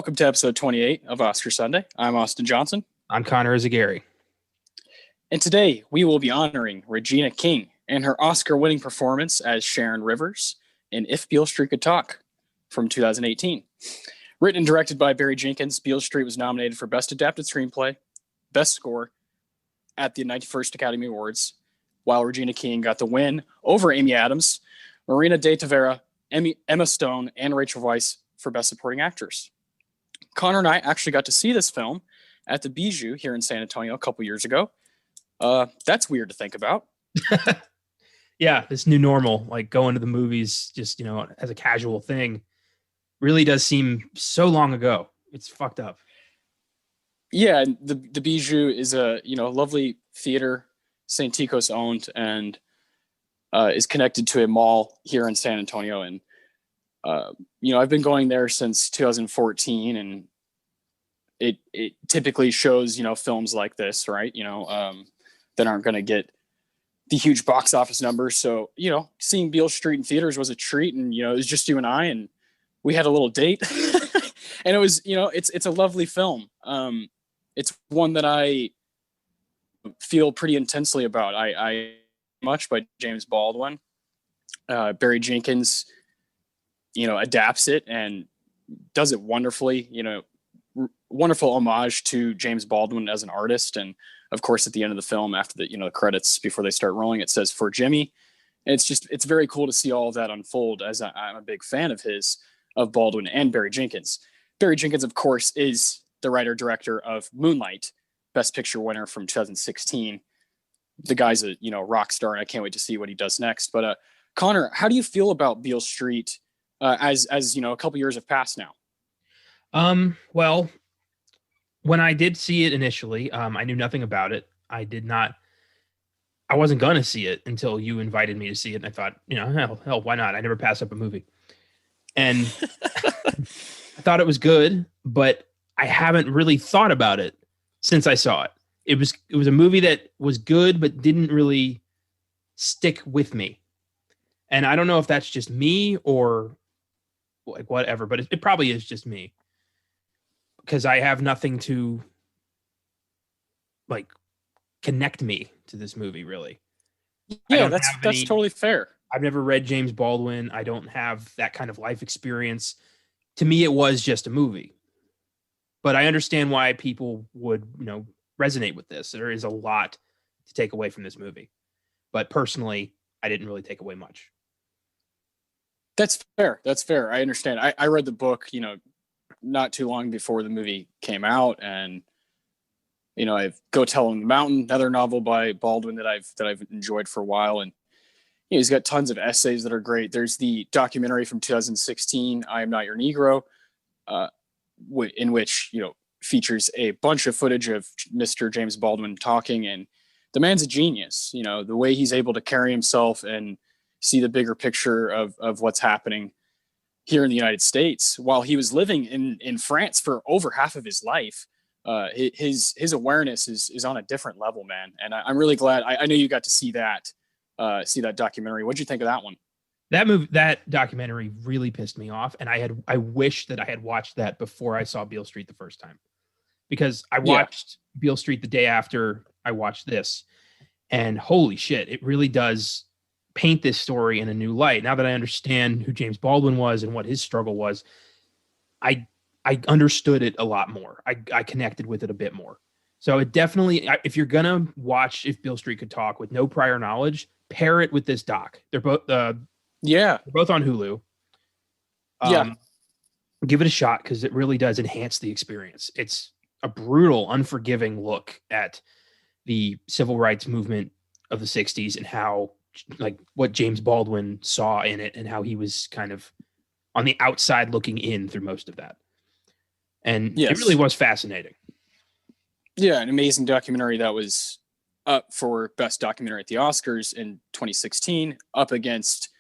Welcome to episode 28 of Oscar Sunday. I'm Austin Johnson. I'm Connor Eyzaguirre. And today we will be honoring Regina King and her Oscar-winning performance as Sharon Rivers in If Beale Street Could Talk from 2018. Written and directed by Barry Jenkins, Beale Street was nominated for Best Adapted Screenplay, Best Score at the 91st Academy Awards, while Regina King got the win over Amy Adams, Marina de Tavera, Emma Stone, and Rachel Weisz for Best Supporting Actors. Connor and I actually got to see this film at the Bijou here in San Antonio a couple years ago. That's weird to think about. Yeah, this new normal, like going to the movies just, as a casual thing, really does seem so long ago. It's fucked up. Yeah, the Bijou is a lovely theater, St. Ticos owned, and is connected to a mall here in San Antonio. And I've been going there since 2014, and it typically shows films like this, right? That aren't going to get the huge box office numbers. So seeing Beale Street in theaters was a treat, and it was just you and I, and we had a little date, and it was it's a lovely film. It's one that I feel pretty intensely about. I much by James Baldwin. Barry Jenkins adapts it and does it wonderfully. Wonderful homage to James Baldwin as an artist. And of course, at the end of the film, after the credits, before they start rolling, it says "For Jimmy." And it's very cool to see all of that unfold, as I'm a big fan of of Baldwin and Barry Jenkins. Barry Jenkins, of course, is the writer-director of Moonlight, Best Picture winner from 2016. The guy's a rock star, and I can't wait to see what he does next. But Connor, how do you feel about Beale Street as a couple years have passed now? Well, when I did see it initially, I knew nothing about it. I wasn't going to see it until you invited me to see it. And I thought, hell, why not? I never pass up a movie. And I thought it was good, but I haven't really thought about it since I saw it. It was a movie that was good, but didn't really stick with me. And I don't know if that's just me or like whatever, but it probably is just me, because I have nothing to like connect me to this movie, really. Yeah, that's totally fair. I've never read James Baldwin. I don't have that kind of life experience. To me, it was just a movie. But I understand why people would, resonate with this. There is a lot to take away from this movie. But personally, I didn't really take away much. That's fair. That's fair. I understand. I read the book, not too long before the movie came out, and I've Go Tell on the Mountain, another novel by Baldwin that I've enjoyed for a while, and he's got tons of essays that are great. There's the documentary from 2016, I Am Not Your Negro, in which features a bunch of footage of Mr. James Baldwin talking, and the man's a genius. The way he's able to carry himself and see the bigger picture of what's happening here in the United States while he was living in France for over half of his life. His awareness is on a different level, man. And I'm really glad. I know you got to see that documentary. What'd you think of that one? That documentary really pissed me off. And I wish that I had watched that before I saw Beale Street the first time, because I watched Beale Street the day after I watched this, and holy shit, it really does paint this story in a new light. Now that I understand who James Baldwin was and what his struggle was, I understood it a lot more. I connected with it a bit more. So it definitely, if you're gonna watch If Beale Street Could Talk with no prior knowledge, pair it with this doc. They're both they're both on Hulu. Give it a shot, because it really does enhance the experience. It's a brutal, unforgiving look at the civil rights movement of the 60s and how, like, what James Baldwin saw in it and how he was kind of on the outside looking in through most of that. And It really was fascinating. Yeah, an amazing documentary that was up for Best Documentary at the Oscars in 2016, up against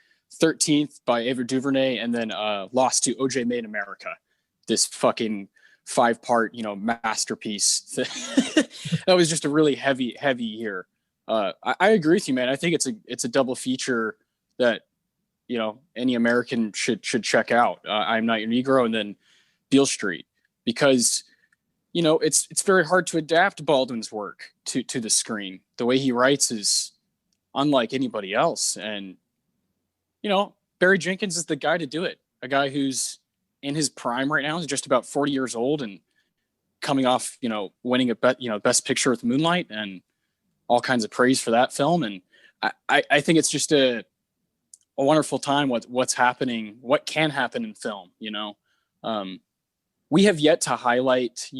13th by Ava DuVernay, and then lost to OJ Made in America, this fucking 5-part masterpiece. That was just a really heavy year. I agree with you, man. I think it's a double feature that any American should check out. I'm Not Your Negro, and then Beale Street. because it's very hard to adapt Baldwin's work to the screen. The way he writes is unlike anybody else, and Barry Jenkins is the guy to do it. A guy who's in his prime right now, is just about 40 years old and coming off winning a Best Picture with Moonlight and all kinds of praise for that film. And I think it's just a wonderful time what's happening, what can happen in film. We have yet to highlight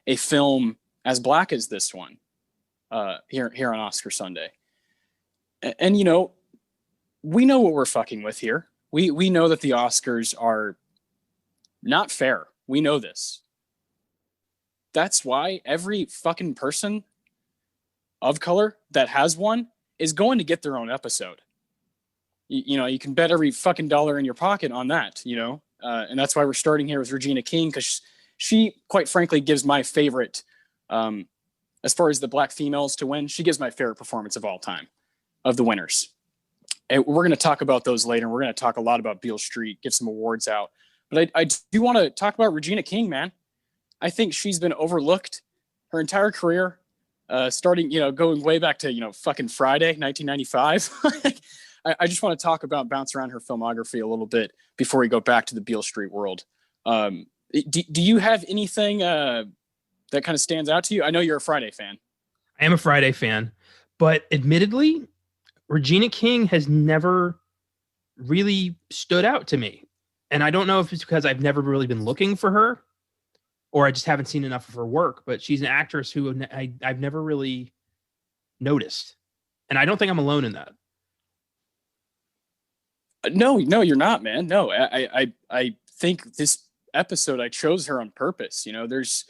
a film as black as this one here on Oscar Sunday. And we know what we're fucking with here. We know that the Oscars are not fair. We know this. That's why every fucking person of color that has one is going to get their own episode. You can bet every fucking dollar in your pocket on that, and that's why we're starting here with Regina King, because she, quite frankly, gives my favorite, as far as the black females to win, she gives my favorite performance of all time, of the winners. And we're going to talk about those later. We're going to talk a lot about Beale Street, give some awards out. But I do want to talk about Regina King, man. I think she's been overlooked her entire career, starting, going way back to, fucking Friday, 1995. I just want to talk about, bounce around her filmography a little bit before we go back to the Beale Street world. Do you have anything that kind of stands out to you? I know you're a Friday fan. I am a Friday fan, but admittedly, Regina King has never really stood out to me. And I don't know if it's because I've never really been looking for her or I just haven't seen enough of her work, but she's an actress who I've never really noticed. And I don't think I'm alone in that. No, you're not, man. No, I think this episode, I chose her on purpose. There's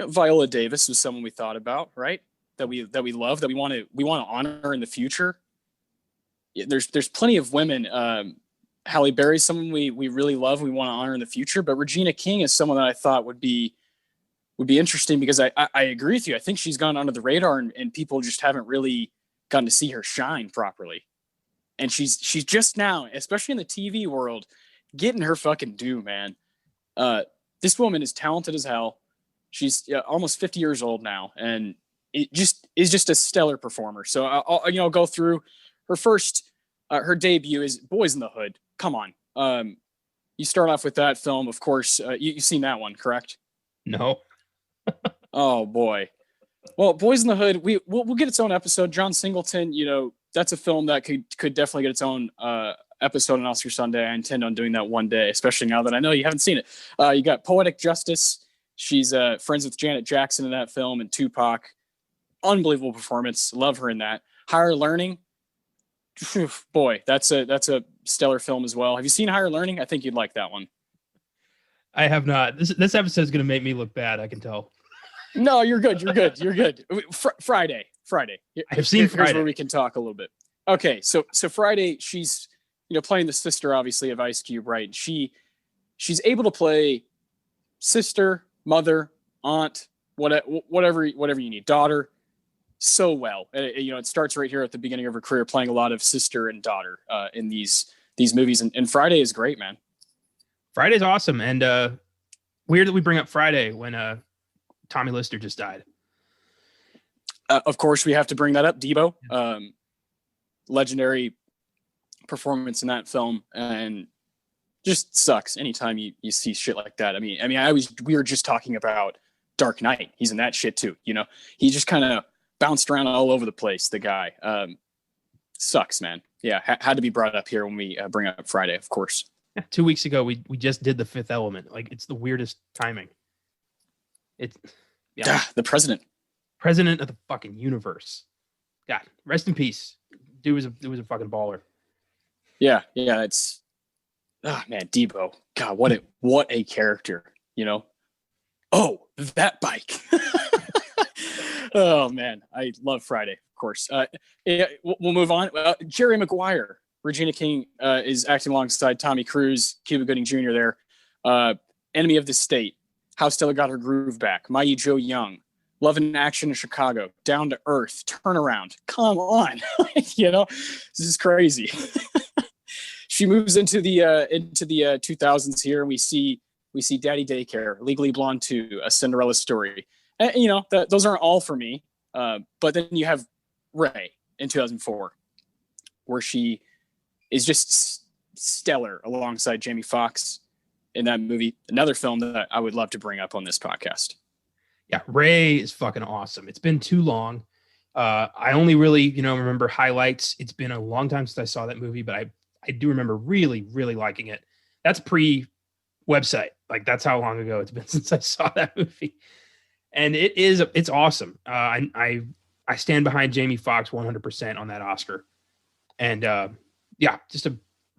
Viola Davis was someone we thought about, right? That we love, that we want to honor in the future. There's plenty of women. Halle Berry's someone we really love, we want to honor in the future. But Regina King is someone that I thought would be interesting, because I agree with you. I think she's gone under the radar, and people just haven't really gotten to see her shine properly. And she's just now, especially in the TV world, getting her fucking due, man. This woman is talented as hell. She's almost 50 years old now, and it is just a stellar performer. So I'll go through her first. Her debut is Boys in the Hood. Come on. You start off with that film, of course. You've seen that one, correct? No. Oh boy. Well, Boys in the Hood, we'll get its own episode. John Singleton, that's a film that could definitely get its own episode on Oscar Sunday. I intend on doing that one day, especially now that I know you haven't seen it. You got Poetic Justice. She's friends with Janet Jackson in that film, and Tupac. Unbelievable performance. Love her in that. Higher Learning. Boy, that's a stellar film as well. Have you seen Higher Learning? I think you'd like that one. I have not. This episode is going to make me look bad, I can tell. No, you're good. You're good. Friday. I've seen Friday. Here's where we can talk a little bit. Okay, so Friday, she's playing the sister, obviously, of Ice Cube, right? She's able to play sister, mother, aunt, whatever you need, daughter, so well. It starts right here at the beginning of her career, playing a lot of sister and daughter in these movies, and Friday is great, man. Friday's awesome, and weird that we bring up Friday when Tommy Lister just died. Of course, we have to bring that up. Debo, legendary performance in that film, and just sucks anytime you see shit like that. I mean, we were just talking about Dark Knight. He's in that shit too. He just kind of bounced around all over the place. The guy sucks, man. Yeah, had to be brought up here when we bring up Friday, of course. 2 weeks ago, we just did The Fifth Element. Like, it's the weirdest timing. It's the president of the fucking universe. God, rest in peace. Dude was a fucking baller. Yeah, it's man, Debo. God, what a character, Oh, that bike. Oh man, I love Friday, of course. Yeah, we'll move on. Jerry Maguire. Regina King is acting alongside Tommy Cruise, Cuba Gooding Jr. there. Enemy of the State. How Stella Got Her Groove Back. Mayu Joe Young. Love and Action in Chicago. Down to Earth. Turnaround. Come on. This is crazy. She moves into the 2000s here, and we see We see Daddy Daycare, Legally Blonde 2, A Cinderella Story. And, those aren't all for me. But then you have Ray in 2004, where she is just stellar alongside Jamie Foxx in that movie. Another film that I would love to bring up on this podcast. Yeah, Ray is fucking awesome. It's been too long. I only really, remember highlights. It's been a long time since I saw that movie, but I do remember really, really liking it. That's pre-website. Like, that's how long ago it's been since I saw that movie. And it's awesome. I stand behind Jamie Foxx 100% on that Oscar. And yeah, just a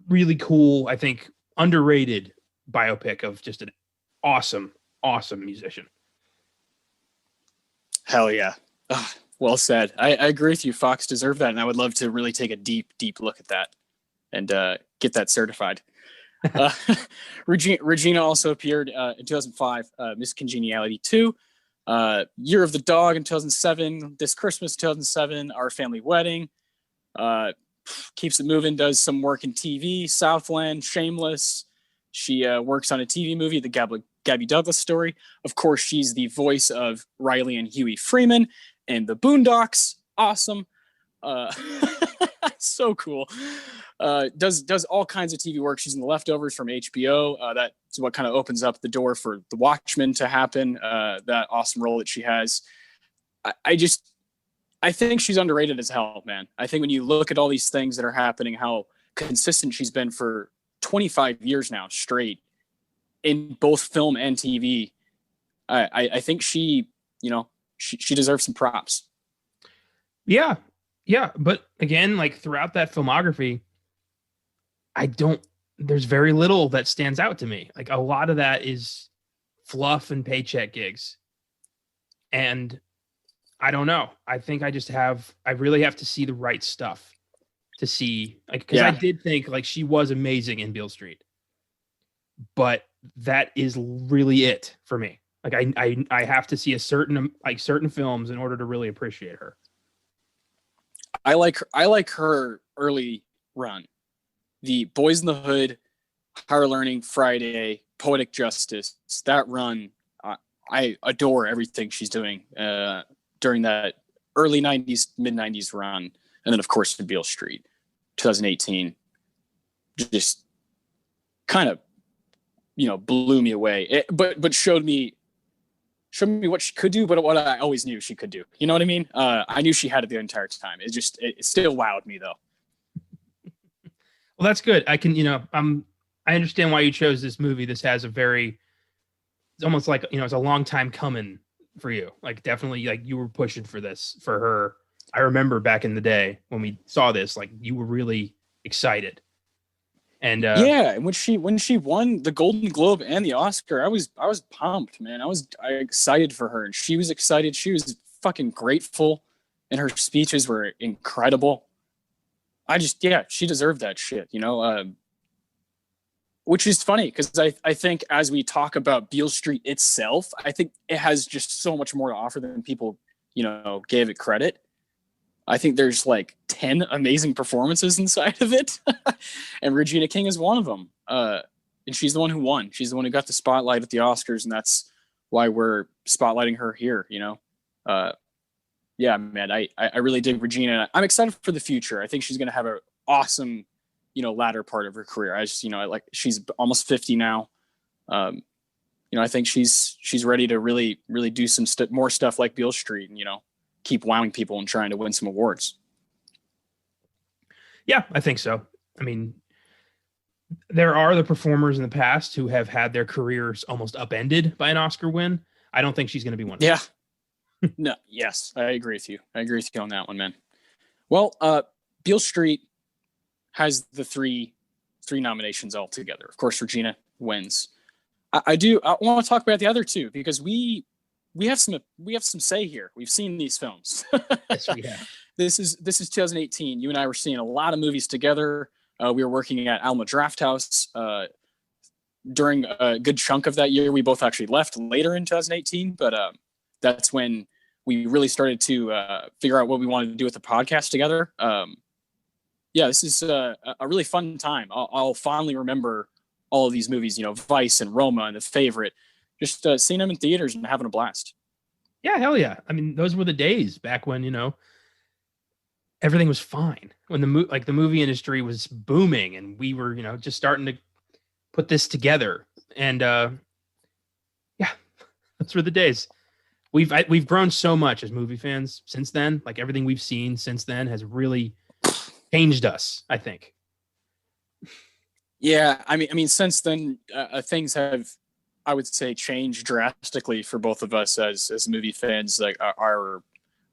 really cool, I think, underrated biopic of just an awesome, awesome musician. Hell yeah. Ugh, well said. I agree with you. Fox deserved that. And I would love to really take a deep, deep look at that and get that certified. Regina also appeared in 2005, Miss Congeniality 2, Year of the Dog in 2007, This Christmas 2007, Our Family Wedding, keeps it moving, does some work in TV, Southland, Shameless. She works on a TV movie, The Gabby Douglas Story. Of course, she's the voice of Riley and Huey Freeman in The Boondocks. Awesome. So cool. Does all kinds of TV work. She's in The Leftovers from HBO. That's what kind of opens up the door for The Watchmen to happen. That awesome role that she has. I think she's underrated as hell, man. I think when you look at all these things that are happening, how consistent she's been for 25 years now straight in both film and TV. I think she deserves some props. Yeah. But again, like throughout that filmography, there's very little that stands out to me. Like a lot of that is fluff and paycheck gigs. And I don't know. I think I really have to see the right stuff to see, like, because I did think like she was amazing in Beale Street, but that is really it for me. Like I have to see certain films in order to really appreciate her. I like her early run, the Boys in the Hood, Higher Learning, Friday, Poetic Justice. That run, I adore everything she's doing during that early 90s, mid 90s run. And then of course the Beale Street, 2018, just kind of, blew me away. But showed me what she could do, but what I always knew she could do. You know what I mean? I knew she had it the entire time. It still wowed me though. Well, that's good. I can, I understand why you chose this movie. This has it's almost like, it's a long time coming for you. Like definitely like you were pushing for this for her. I remember back in the day when we saw this, like you were really excited. And and when she won the Golden Globe and the Oscar, I was pumped, man. I was excited for her, and she was excited. She was fucking grateful, and her speeches were incredible. She deserved that shit, which is funny because I think as we talk about Beale Street itself, I think it has just so much more to offer than people, gave it credit. I think there's like 10 amazing performances inside of it. And Regina King is one of them. And she's the one who won. She's the one who got the spotlight at the Oscars. And that's why we're spotlighting her here, Yeah, man, I really dig Regina. I'm excited for the future. I think she's going to have an awesome, latter part of her career. She's almost 50 now. I think she's ready to really, really do some more stuff like Beale Street and, keep wowing people and trying to win some awards. Yeah, I think so. I mean, there are the performers in the past who have had their careers almost upended by an Oscar win. I don't think she's going to be one of them. Yeah. No, yes, I agree with you. I agree with you on that one, man. Well, Beale Street has the three nominations altogether. Of course, Regina wins. I want to talk about the other two because we have some say here. We've seen these films. Yes, we have. This is 2018. You and I were seeing a lot of movies together. We were working at Alma Drafthouse during a good chunk of that year. We both actually left later in 2018, but that's when we really started to figure out what we wanted to do with the podcast together. This is a really fun time. I'll fondly remember all of these movies, Vice and Roma and The Favorite, just seeing them in theaters and having a blast. Yeah, hell yeah. I mean, those were the days back when, everything was fine. When the movie industry was booming and we were, just starting to put this together. And yeah, those were the days. We've grown so much as movie fans since then. Like everything we've seen since then has really changed us, I think. Yeah, I mean, since then, things have, I would say, changed drastically for both of us as movie fans. Like our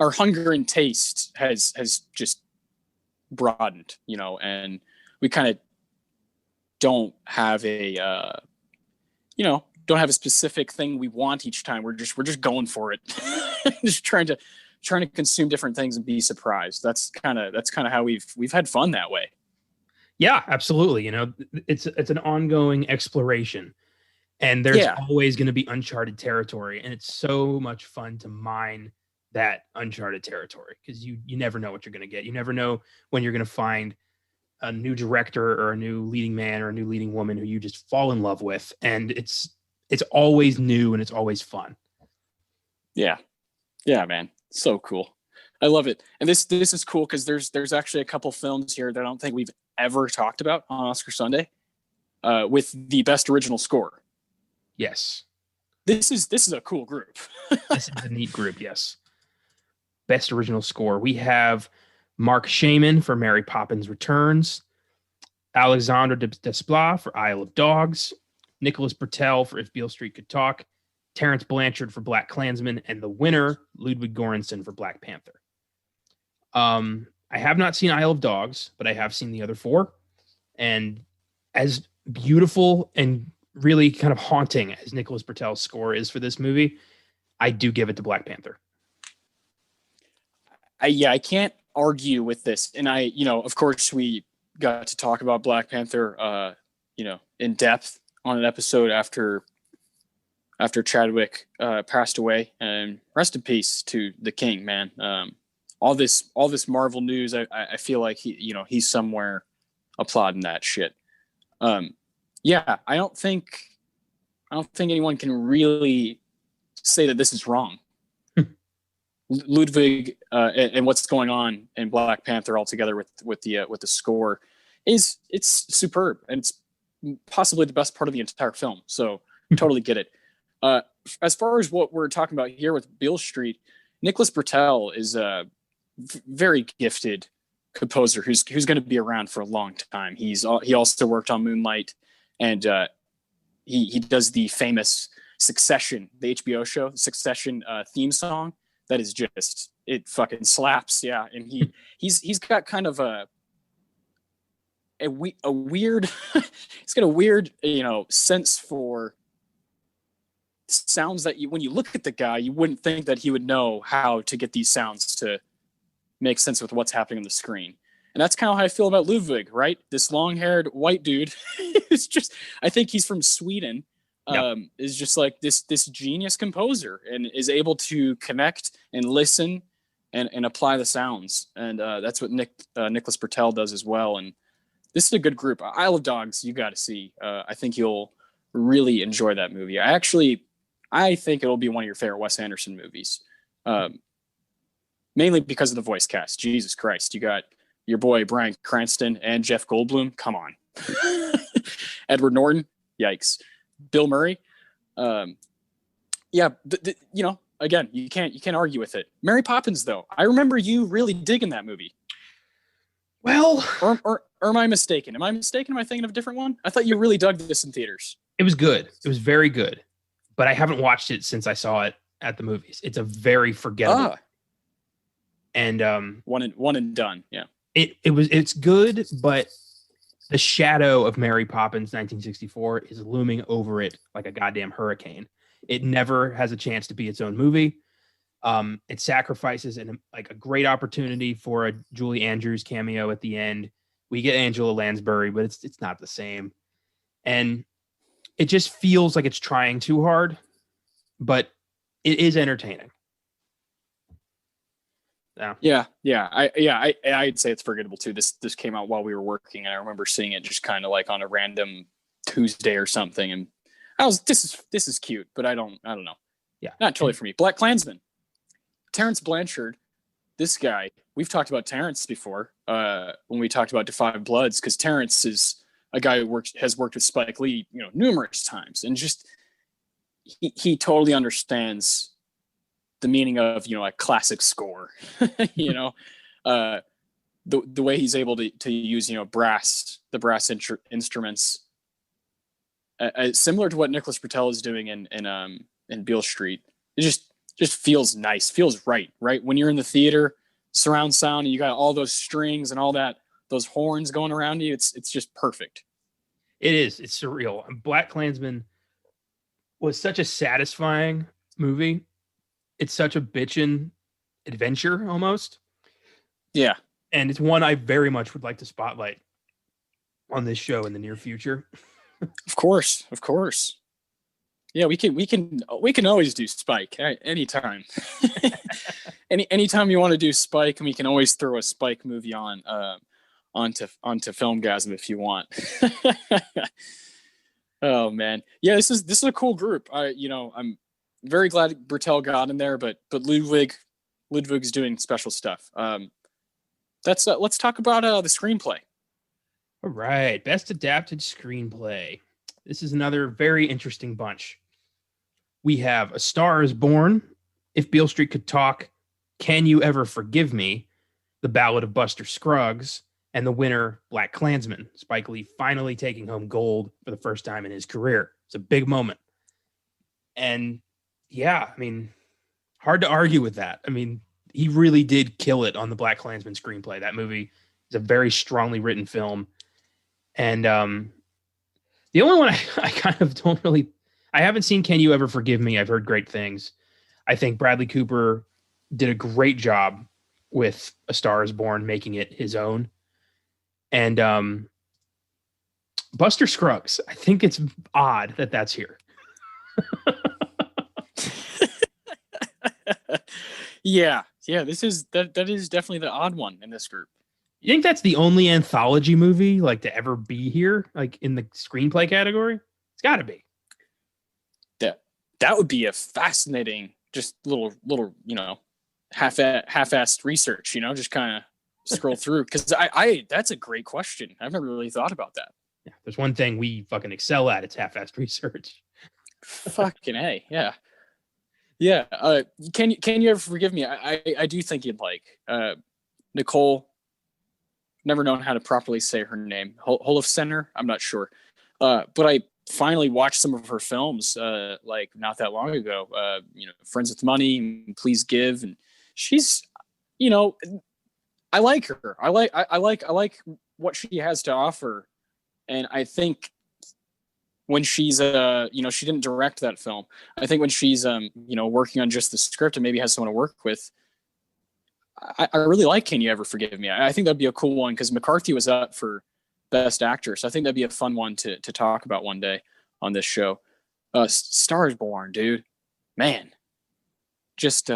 hunger and taste has just broadened, and we kind of don't have don't have a specific thing we want each time. We're just going for it, just trying to consume different things and be surprised. That's kind of how we've had fun that way. Yeah, absolutely. It's an ongoing exploration, and there's always going to be uncharted territory, and it's so much fun to mine that uncharted territory because you never know what you're going to get. You never know when you're going to find a new director or a new leading man or a new leading woman who you just fall in love with, and it's always new and it's always fun. Yeah, man, so cool. I love it. And this is cool because there's actually a couple films here that I don't think we've ever talked about on Oscar Sunday, with the best original score. Yes, this is a cool group. This is a neat group. Yes, best original score. We have Mark Shaman for Mary Poppins Returns, Alexandre Desplat for Isle of Dogs, Nicholas Bertel for If Beale Street Could Talk, Terrence Blanchard for Black Klansman, and the winner, Ludwig Göransson for Black Panther. I have not seen Isle of Dogs, but I have seen the other four. And as beautiful and really kind of haunting as Nicholas Bertel's score is for this movie, I do give it to Black Panther. I can't argue with this. And of course, we got to talk about Black Panther, in depth on an episode after Chadwick passed away. And rest in peace to the King, man. All this Marvel news, I feel like he's somewhere applauding that shit. Yeah, I don't think anyone can really say that this is wrong. Ludwig and what's going on in Black Panther altogether with the score it's superb, and it's possibly the best part of the entire film. So totally get it. As far as what we're talking about here with Beale Street, Nicholas Bertel is a very gifted composer who's going to be around for a long time. He also worked on Moonlight, and he does the famous Succession, the HBO show Succession theme song. That is just, it fucking slaps. Yeah. And he's got kind of a weird, he's got a weird, sense for sounds that when you look at the guy, you wouldn't think that he would know how to get these sounds to make sense with what's happening on the screen. And that's kind of how I feel about Ludwig, right? This long-haired white dude is just, I think he's from Sweden. Is just like this genius composer and is able to connect and listen and apply the sounds. And that's what Nicholas Bertel does as well. And this is a good group. Isle of Dogs, you got to see. I think you'll really enjoy that movie. I think it'll be one of your favorite Wes Anderson movies. Mainly because of the voice cast. Jesus Christ. You got your boy Bryan Cranston and Jeff Goldblum. Come on. Edward Norton. Yikes. Bill Murray. Again, you can't argue with it. Mary Poppins, though, I remember you really digging that movie. Well, or am I mistaken? Am I thinking of a different one? I thought you really dug this in theaters. It was good. It was very good, but I haven't watched it since I saw it at the movies. It's a very forgettable. And one and done. Yeah. It's good, but the shadow of Mary Poppins 1964 is looming over it like a goddamn hurricane. It never has a chance to be its own movie. It sacrifices a great opportunity for a Julie Andrews cameo at the end. We get Angela Lansbury, but it's not the same. And it just feels like it's trying too hard, but it is entertaining. I'd say it's forgettable too. This came out while we were working, and I remember seeing it just kind of like on a random Tuesday or something, and I was this is cute, but I don't know. Yeah, not totally for me. Black Klansman, Terrence Blanchard. This guy, we've talked about Terrence before when we talked about Defy Bloods, because Terrence is a guy who has worked with Spike Lee, numerous times, and just he totally understands the meaning of a classic score. The way he's able to use the brass instruments, similar to what Nicholas Britell is doing in Beale Street. It just feels nice, feels right when you're in the theater, surround sound, and you got all those strings and all those horns going around you. It's just perfect. It's surreal. Black Klansman was such a satisfying movie. It's such a bitchin' adventure almost. Yeah. And it's one I very much would like to spotlight on this show in the near future. Of course. Yeah, we can always do Spike anytime. Anytime you want to do Spike, and we can always throw a Spike movie onto Filmgazm if you want. Oh man, yeah, this is a cool group. I'm very glad Britell got in there, but Ludwig's doing special stuff. Let's talk about the screenplay. All right, best adapted screenplay. This is another very interesting bunch. We have A Star Is Born, If Beale Street Could Talk, Can You Ever Forgive Me, The Ballad of Buster Scruggs, and the winner, Black Klansman. Spike Lee finally taking home gold for the first time in his career. It's a big moment. And yeah, hard to argue with that. He really did kill it on the Black Klansman screenplay. That movie is a very strongly written film. And the only one I kind of don't really... I haven't seen Can You Ever Forgive Me? I've heard great things. I think Bradley Cooper did a great job with A Star Is Born, making it his own. And Buster Scruggs, I think it's odd that that's here. Yeah, that is definitely the odd one in this group. You think that's the only anthology movie to ever be here, in the screenplay category? It's got to be. That would be a fascinating, just little half-assed research. Just kind of scroll through, because I that's a great question. I've never really thought about that. Yeah, there's one thing we fucking excel at. It's half-assed research. Fucking A, yeah. Yeah. Can you ever forgive me? I do think you'd like Nicole. Never known how to properly say her name. Holofcener? I'm not sure. But I finally watched some of her films not that long ago. Friends with Money, Please Give, and she's, I like her. I like what she has to offer, and I think when she's she didn't direct that film. I think when she's working on just the script and maybe has someone to work with, I really like Can You Ever Forgive Me? I think that'd be a cool one, because McCarthy was up for Best Actor, so I think that'd be a fun one to talk about one day on this show. Star Is Born, dude, man, just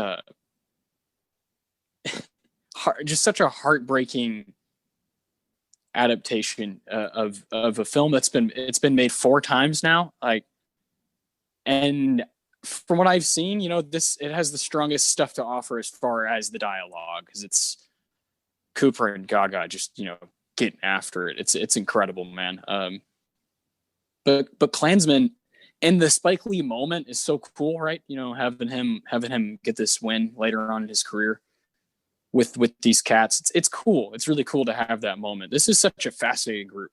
just such a heartbreaking adaptation of a film that's been made 4 times now. And from what I've seen, it has the strongest stuff to offer as far as the dialogue, because it's Cooper and Gaga just getting after it. It's incredible, man. But Klansman and the Spike Lee moment is so cool, right? Having him get this win later on in his career with these cats. It's cool. It's really cool to have that moment. This is such a fascinating group.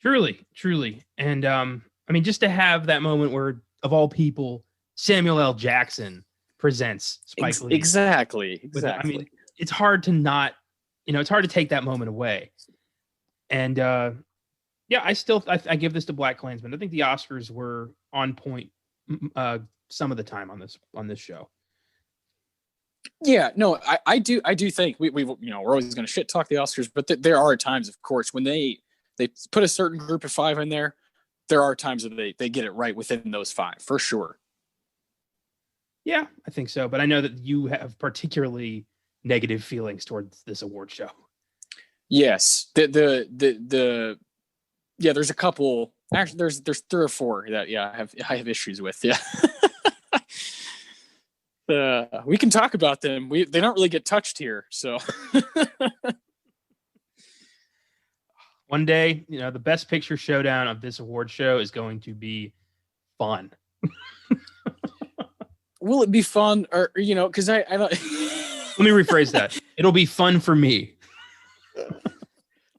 Truly. And just to have that moment where, of all people, Samuel L. Jackson presents Spike Lee. Exactly. It's hard to not, it's hard to take that moment away. And I give this to Black Klansman. I think the Oscars were on point some of the time on this show. Yeah, no, I do think we're always going to shit talk the Oscars, but there are times, of course, when they put a certain group of 5 in there. There are times that they get it right within those 5, for sure. Yeah, I think so. But I know that you have particularly negative feelings towards this award show. Yes, the yeah, there's a couple. Actually, there's 3 or 4 that I have issues with. Yeah. We can talk about them. They don't really get touched here, so. One day, the best picture showdown of this award show is going to be fun. Will it be fun, or because I don't. Let me rephrase that. It'll be fun for me.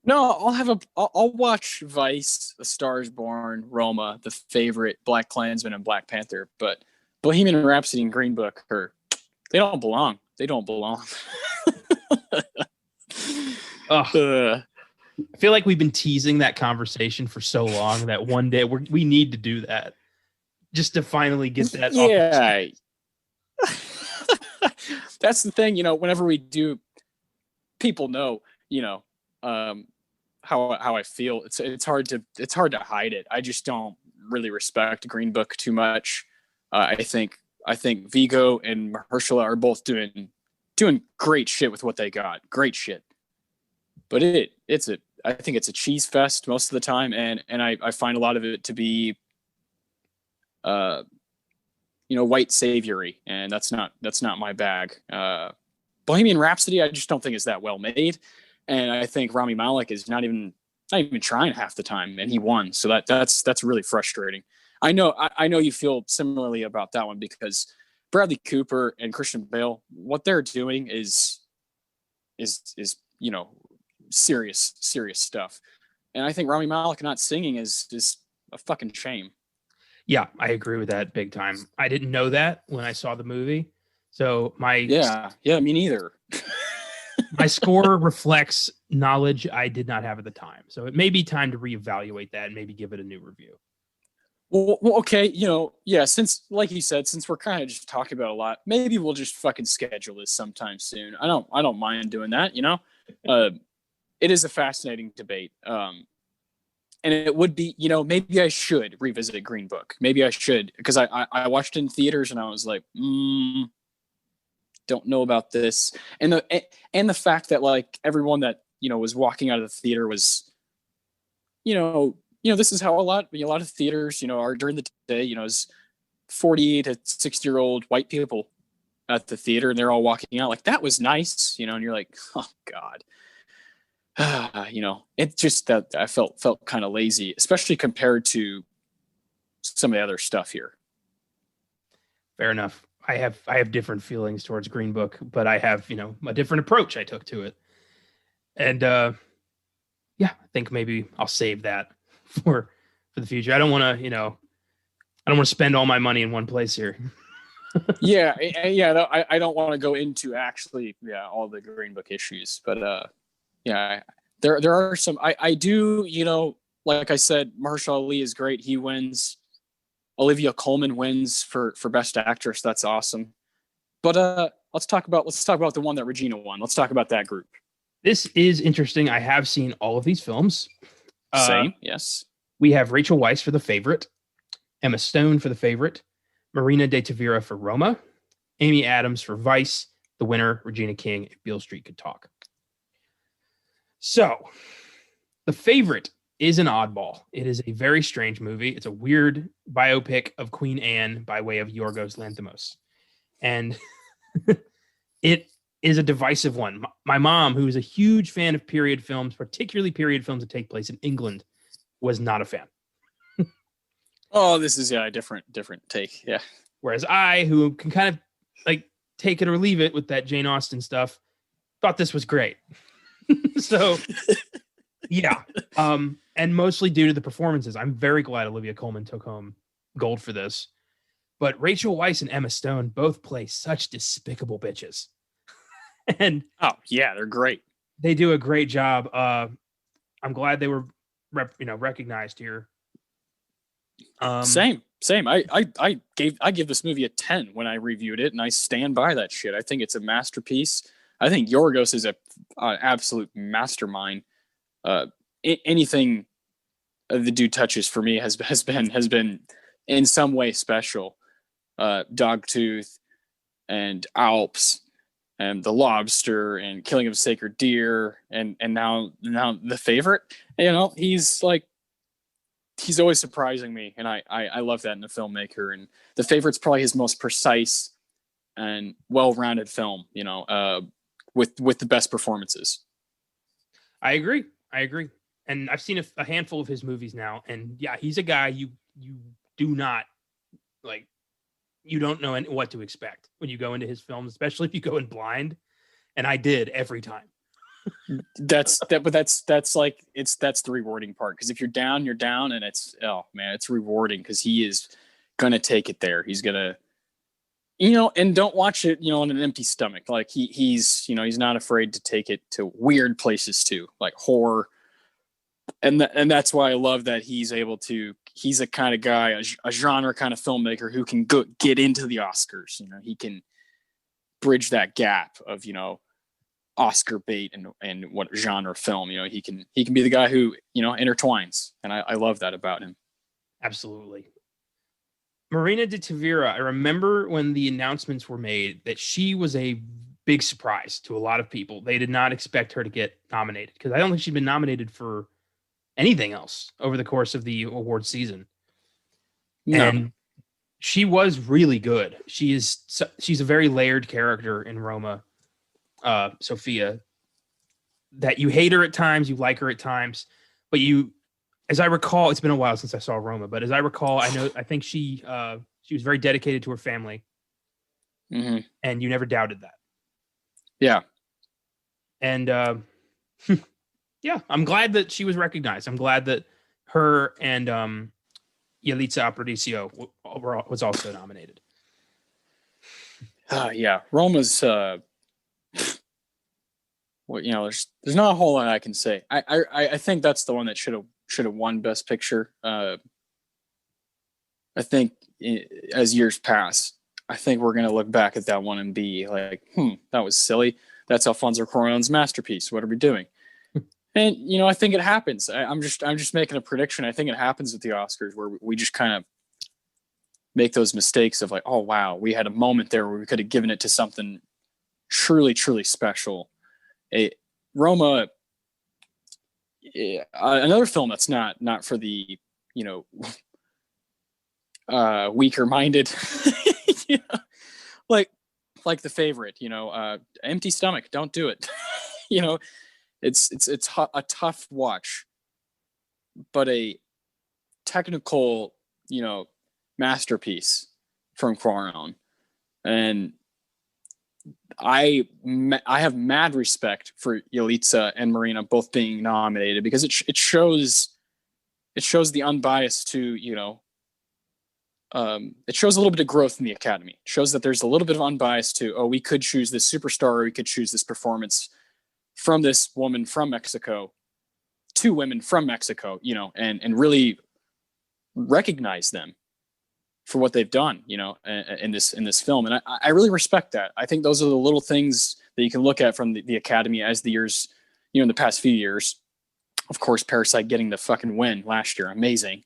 No, I'll watch Vice, A Star Is Born, Roma, The Favorite, Black Klansman, and Black Panther. But Bohemian Rhapsody and Green Book they don't belong. They don't belong. I feel like we've been teasing that conversation for so long that one day we need to do that just to finally get that. Yeah. That's the thing, whenever we do, people know, how I feel. It's hard to hide it. I just don't really respect Green Book too much. I think Vigo and Mahershala are both doing great shit with what they got. Great shit. But I think it's a cheese fest most of the time, and I find a lot of it to be white saviory, and that's not my bag. Bohemian Rhapsody, I just don't think is that well made, and I think Rami Malek is not even trying half the time, and he won, so that's really frustrating. I know you feel similarly about that one, because Bradley Cooper and Christian Bale, what they're doing is serious stuff, and I think Rami Malek not singing is a fucking shame. Yeah, I agree with that big time. I didn't know that when I saw the movie, so me neither. My score reflects knowledge I did not have at the time, so it may be time to reevaluate that and maybe give it a new review. Well, okay, since, like you said, since we're kind of just talking about a lot, maybe we'll just fucking schedule this sometime soon. I don't mind doing that. It is a fascinating debate. And it would be, maybe I should revisit Green Book. Maybe I should, because I watched it in theaters and I was like, don't know about this. And the fact that, like, everyone that, was walking out of the theater was, this is how a lot of theaters, are during the day, is 40 to 60-year-old white people at the theater, and they're all walking out like, that was nice, and you're like, oh God. It just that I felt kind of lazy, especially compared to some of the other stuff here. Fair enough. I have different feelings towards Green Book, but I have, a different approach I took to it. And I think maybe I'll save that for the future. I don't want to spend all my money in one place here. yeah. I don't want to go into actually, all the Green Book issues, but there are some. I do, like I said, Mahershala Ali is great. He wins. Olivia Colman wins for Best Actress. That's awesome. But let's talk about the one that Regina won. Let's talk about that group. This is interesting. I have seen all of these films. Same, yes. We have Rachel Weisz for The Favorite, Emma Stone for The Favorite, Marina de Tavira for Roma, Amy Adams for Vice, the winner, Regina King, If Beale Street Could Talk. So, The Favorite is an oddball. It is a very strange movie. It's a weird biopic of Queen Anne by way of Yorgos Lanthimos. And it is a divisive one. My mom, who is a huge fan of period films, particularly period films that take place in England, was not a fan. Oh, this is a different take. Yeah. Whereas I, who can kind of like take it or leave it with that Jane Austen stuff, thought this was great. So, yeah. And mostly due to the performances. I'm very glad Olivia Colman took home gold for this. But Rachel Weisz and Emma Stone both play such despicable bitches. And oh yeah, they're great. They do a great job. I'm glad they were recognized here. Same. I give this movie a 10 when I reviewed it, and I stand by that shit. I think it's a masterpiece. I think Yorgos is an absolute mastermind. Anything the dude touches for me has been in some way special. Dogtooth and Alps and The Lobster and Killing of a Sacred Deer and now The Favorite. He's like he's always surprising me, and I love that in a filmmaker. And The Favorite's probably his most precise and well-rounded film, with the best performances. I agree. And I've seen a handful of his movies now, and yeah, he's a guy you do not like. You don't know what to expect when you go into his films, especially if you go in blind. And I did every time. That's like that's the rewarding part, because if you're down, and it's rewarding because he is gonna take it there. He's gonna, and don't watch it, on an empty stomach. Like he's not afraid to take it to weird places too, like horror. And that's why I love that he's a kind of guy, a genre kind of filmmaker who can get into the Oscars. He can bridge that gap of, Oscar bait and what genre film. He can be the guy who, intertwines. And I love that about him. Absolutely. Marina de Tavira, I remember when the announcements were made that she was a big surprise to a lot of people. They did not expect her to get nominated, because I don't think she'd been nominated for anything else over the course of the award season. No. And she was really good. She's a very layered character in Roma, Sophia, that you hate her at times, you like her at times, but as I recall, it's been a while since I saw Roma, but as I recall, I think she was very dedicated to her family. Mm-hmm. And you never doubted that. Yeah. And yeah, I'm glad that she was recognized. I'm glad that her and Yalitza Aparicio was also nominated. Yeah, Roma's. There's not a whole lot I can say. I think that's the one that should have won Best Picture. I think as years pass, I think we're gonna look back at that one and be like, that was silly. That's Alfonso Cuarón's masterpiece. What are we doing? And I think it happens. I'm just making a prediction. I think it happens with the Oscars where we just kind of make those mistakes of like, oh wow, we had a moment there where we could have given it to something truly, truly special. Roma, another film that's not for the weaker minded, like The Favorite. Empty stomach, don't do it. It's a tough watch, but a technical, masterpiece from Cuarón. And I have mad respect for Yalitza and Marina both being nominated, because it shows the unbiased to, it shows a little bit of growth in the Academy. It shows that there's a little bit of unbiased to, we could choose this superstar, or we could choose this performance from this woman from Mexico, two women from Mexico, and really recognize them for what they've done, in this film. And I really respect that. I think those are the little things that you can look at from the Academy as the years, in the past few years. Of course, Parasite getting the fucking win last year, amazing.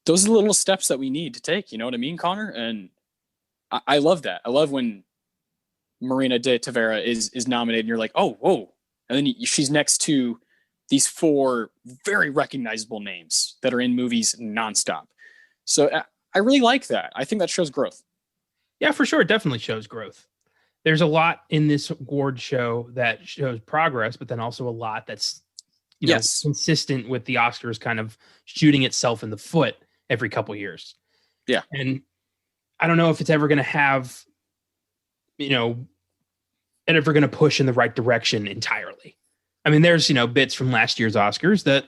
Those are the little steps that we need to take, you know what I mean, Connor? And I love that. I love when Marina de Tavira is nominated and you're like, oh, whoa. And then she's next to these four very recognizable names that are in movies nonstop. So I really like that. I think that shows growth. Yeah, for sure. It definitely shows growth. There's a lot in this award show that shows progress, but then also a lot that's consistent with the Oscars kind of shooting itself in the foot every couple years. Yeah. And I don't know if it's ever going to have, and if we're going to push in the right direction entirely. I mean, there's, bits from last year's Oscars that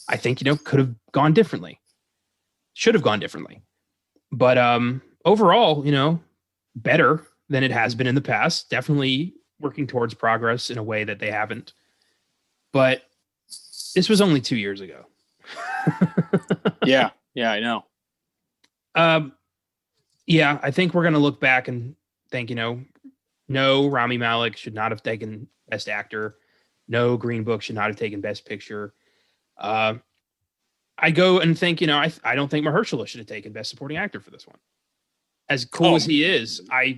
I think, could have gone differently. Should have gone differently. But overall, better than it has been in the past. Definitely working towards progress in a way that they haven't. But this was only 2 years ago. Yeah, I know. Yeah, I think we're going to look back and think, no, Rami Malek should not have taken Best Actor. No, Green Book should not have taken Best Picture. I go and think, I don't think Mahershala should have taken Best Supporting Actor for this one. As cool as he is, I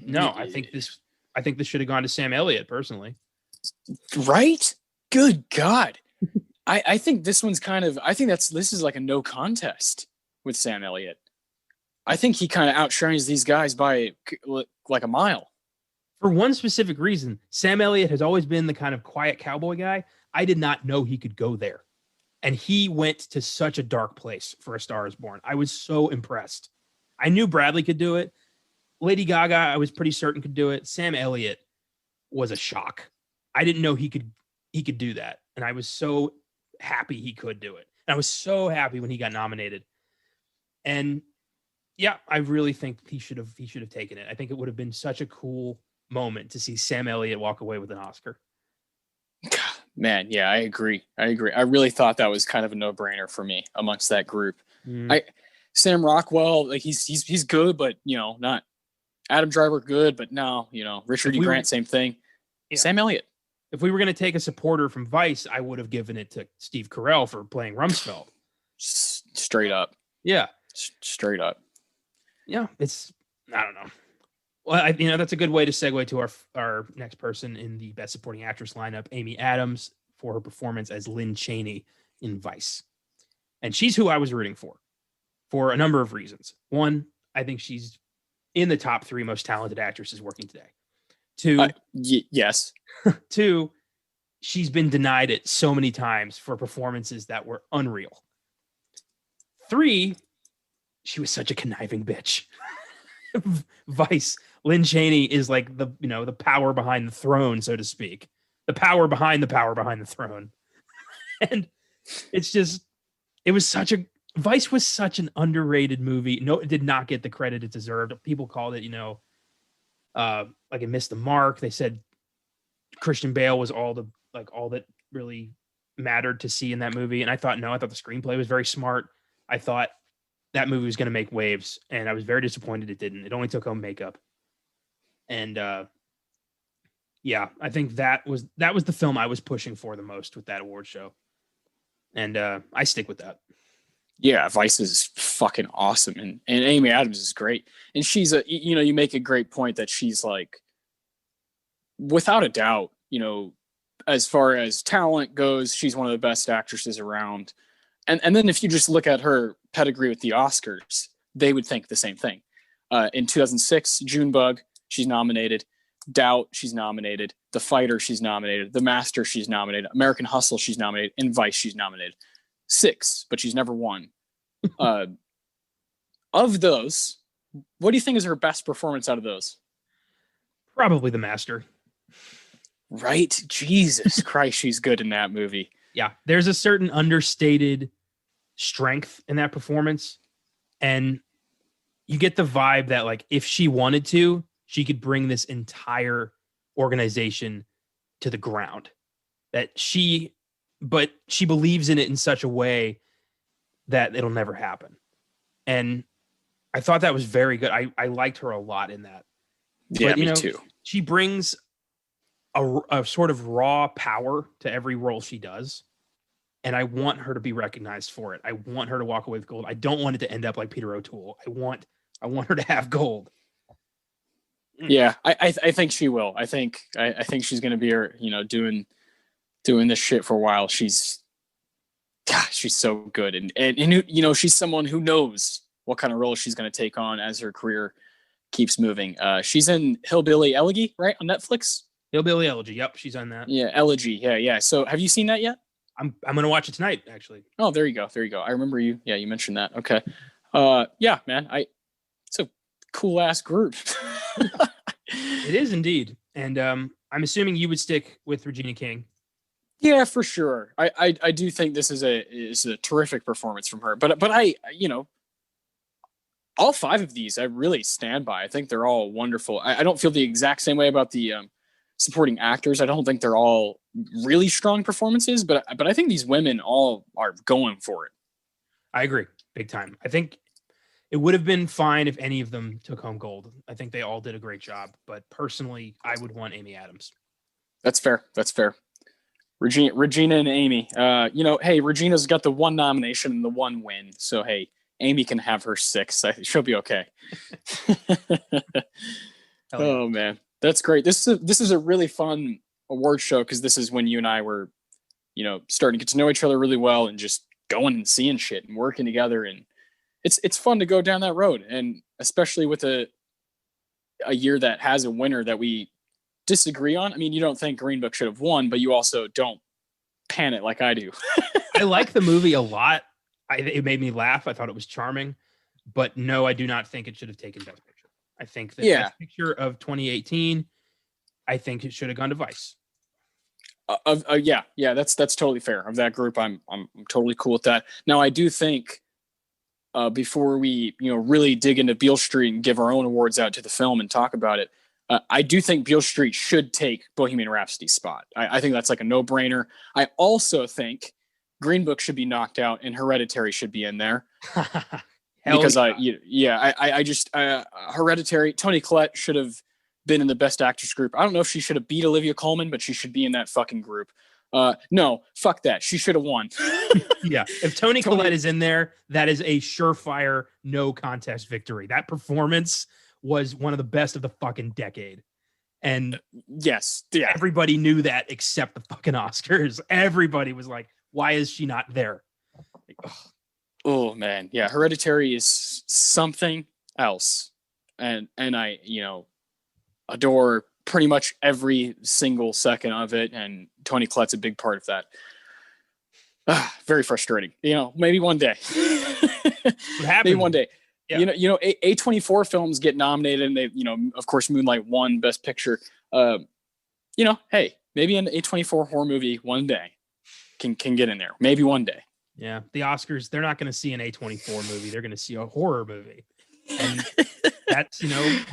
think this should have gone to Sam Elliott personally. Right? Good God. I think this one's kind of, I think this is like a no contest with Sam Elliott. I think he kind of outshines these guys by like a mile. For one specific reason, Sam Elliott has always been the kind of quiet cowboy guy. I did not know he could go there. And he went to such a dark place for A Star is Born. I was so impressed. I knew Bradley could do it. Lady Gaga, I was pretty certain could do it. Sam Elliott was a shock. I didn't know he could do that. And I was so happy he could do it. And I was so happy when he got nominated. And yeah, I really think he should have taken it. I think it would have been such a cool moment to see Sam Elliott walk away with an Oscar. Man, yeah, I agree. I really thought that was kind of a no-brainer for me amongst that group. Sam Rockwell, like he's good, but not Adam Driver good, but no, Richard E. Grant, same thing. Yeah. Sam Elliott. If we were going to take a supporter from Vice, I would have given it to Steve Carell for playing Rumsfeld. Straight up. Yeah. Straight up. Yeah, I don't know. Well, that's a good way to segue to our next person in the Best Supporting Actress lineup, Amy Adams, for her performance as Lynn Chaney in Vice. And she's who I was rooting for a number of reasons. One, I think she's in the top 3 most talented actresses working today. 2, yes. 2, she's been denied it so many times for performances that were unreal. 3, she was such a conniving bitch. Vice, Lynn Chaney is like the power behind the throne, so to speak. The power behind the power behind the throne. And Vice was such an underrated movie. No, it did not get the credit it deserved. People called it, like it missed the mark. They said Christian Bale was all that really mattered to see in that movie. And I thought the screenplay was very smart. I thought that movie was going to make waves, and I was very disappointed it didn't. It only took home makeup. And yeah, I think that was the film I was pushing for the most with that award show. And I stick with that. Yeah, Vice is fucking awesome, and Amy Adams is great. And she's you make a great point that she's like, without a doubt, as far as talent goes, she's one of the best actresses around. And then if you just look at her pedigree with the Oscars, they would think the same thing. In 2006, Junebug, she's nominated. Doubt, she's nominated. The Fighter, she's nominated. The Master, she's nominated. American Hustle, she's nominated. And Vice, she's nominated. 6, but she's never won. Of those, what do you think is her best performance out of those? Probably The Master. Right? Jesus Christ, she's good in that movie. Yeah, there's a certain understated strength in that performance. And you get the vibe that, like, if she wanted to, she could bring this entire organization to the ground. But she believes in it in such a way that it'll never happen. And I thought that was very good. I liked her a lot in that. Yeah, but, me too. She brings a sort of raw power to every role she does. And I want her to be recognized for it. I want her to walk away with gold. I don't want it to end up like Peter O'Toole. I want her to have gold. Yeah, I think she will. I think she's going to be doing this shit for a while. She's so good, and she's someone who knows what kind of role she's going to take on as her career keeps moving. She's in Hillbilly Elegy, right, on Netflix. Hillbilly Elegy, yep, she's on that. Yeah, Elegy, yeah. So have you seen that yet? I'm going to watch it tonight, actually. Oh, there you go. I remember you. Yeah, you mentioned that. Okay. Yeah, man. It's a cool ass group. It is indeed. And I'm assuming you would stick with Regina King. Yeah, for sure. I do think this is a terrific performance from her. But I all 5 of these I really stand by. I think they're all wonderful. I don't feel the exact same way about the supporting actors. I don't think they're all really strong performances, but I think these women all are going for it. I agree, big time. I think it would have been fine if any of them took home gold. I think they all did a great job, but personally, I would want Amy Adams. That's fair. Regina and Amy. Hey, Regina's got the 1 nomination and the 1 win, so hey, Amy can have her 6. She'll be okay. Oh man, that's great. This is a really fun award show because this is when you and I were starting to get to know each other really well and just going and seeing shit and working together. And it's fun to go down that road. And especially with a year that has a winner that we disagree on. I mean, you don't think Green Book should have won, but you also don't pan it like I do. I like the movie a lot. It made me laugh. I thought it was charming. But no, I do not think it should have taken Best Picture. I think the Best Picture of 2018, I think it should have gone to Vice. Yeah, that's totally fair. Of that group, I'm totally cool with that. Now, I do think before we really dig into Beale Street and give our own awards out to the film and talk about it, I do think Beale Street should take Bohemian Rhapsody's spot. I think that's like a no-brainer. I also think Green Book should be knocked out and Hereditary should be in there. Because I just Hereditary, Toni Collette should have been in the Best Actress group. I don't know if she should have beat Olivia Colman, but she should be in that fucking group. No, fuck that. She should have won. Yeah, if Toni Collette is in there, that is a surefire no contest victory. That performance was one of the best of the fucking decade. And yes, everybody knew that except the fucking Oscars. Everybody was like, why is she not there? Like, oh man, yeah, Hereditary is something else, and I adore pretty much every single second of it, and Toni Collette's a big part of that. Very frustrating. Maybe one day. Maybe one day. Yeah. A24 films get nominated, and they, of course, Moonlight won Best Picture. Hey, maybe an A24 horror movie one day can get in there. Maybe one day. Yeah, the Oscars, they're not going to see an A24 movie. They're going to see a horror movie. And that's,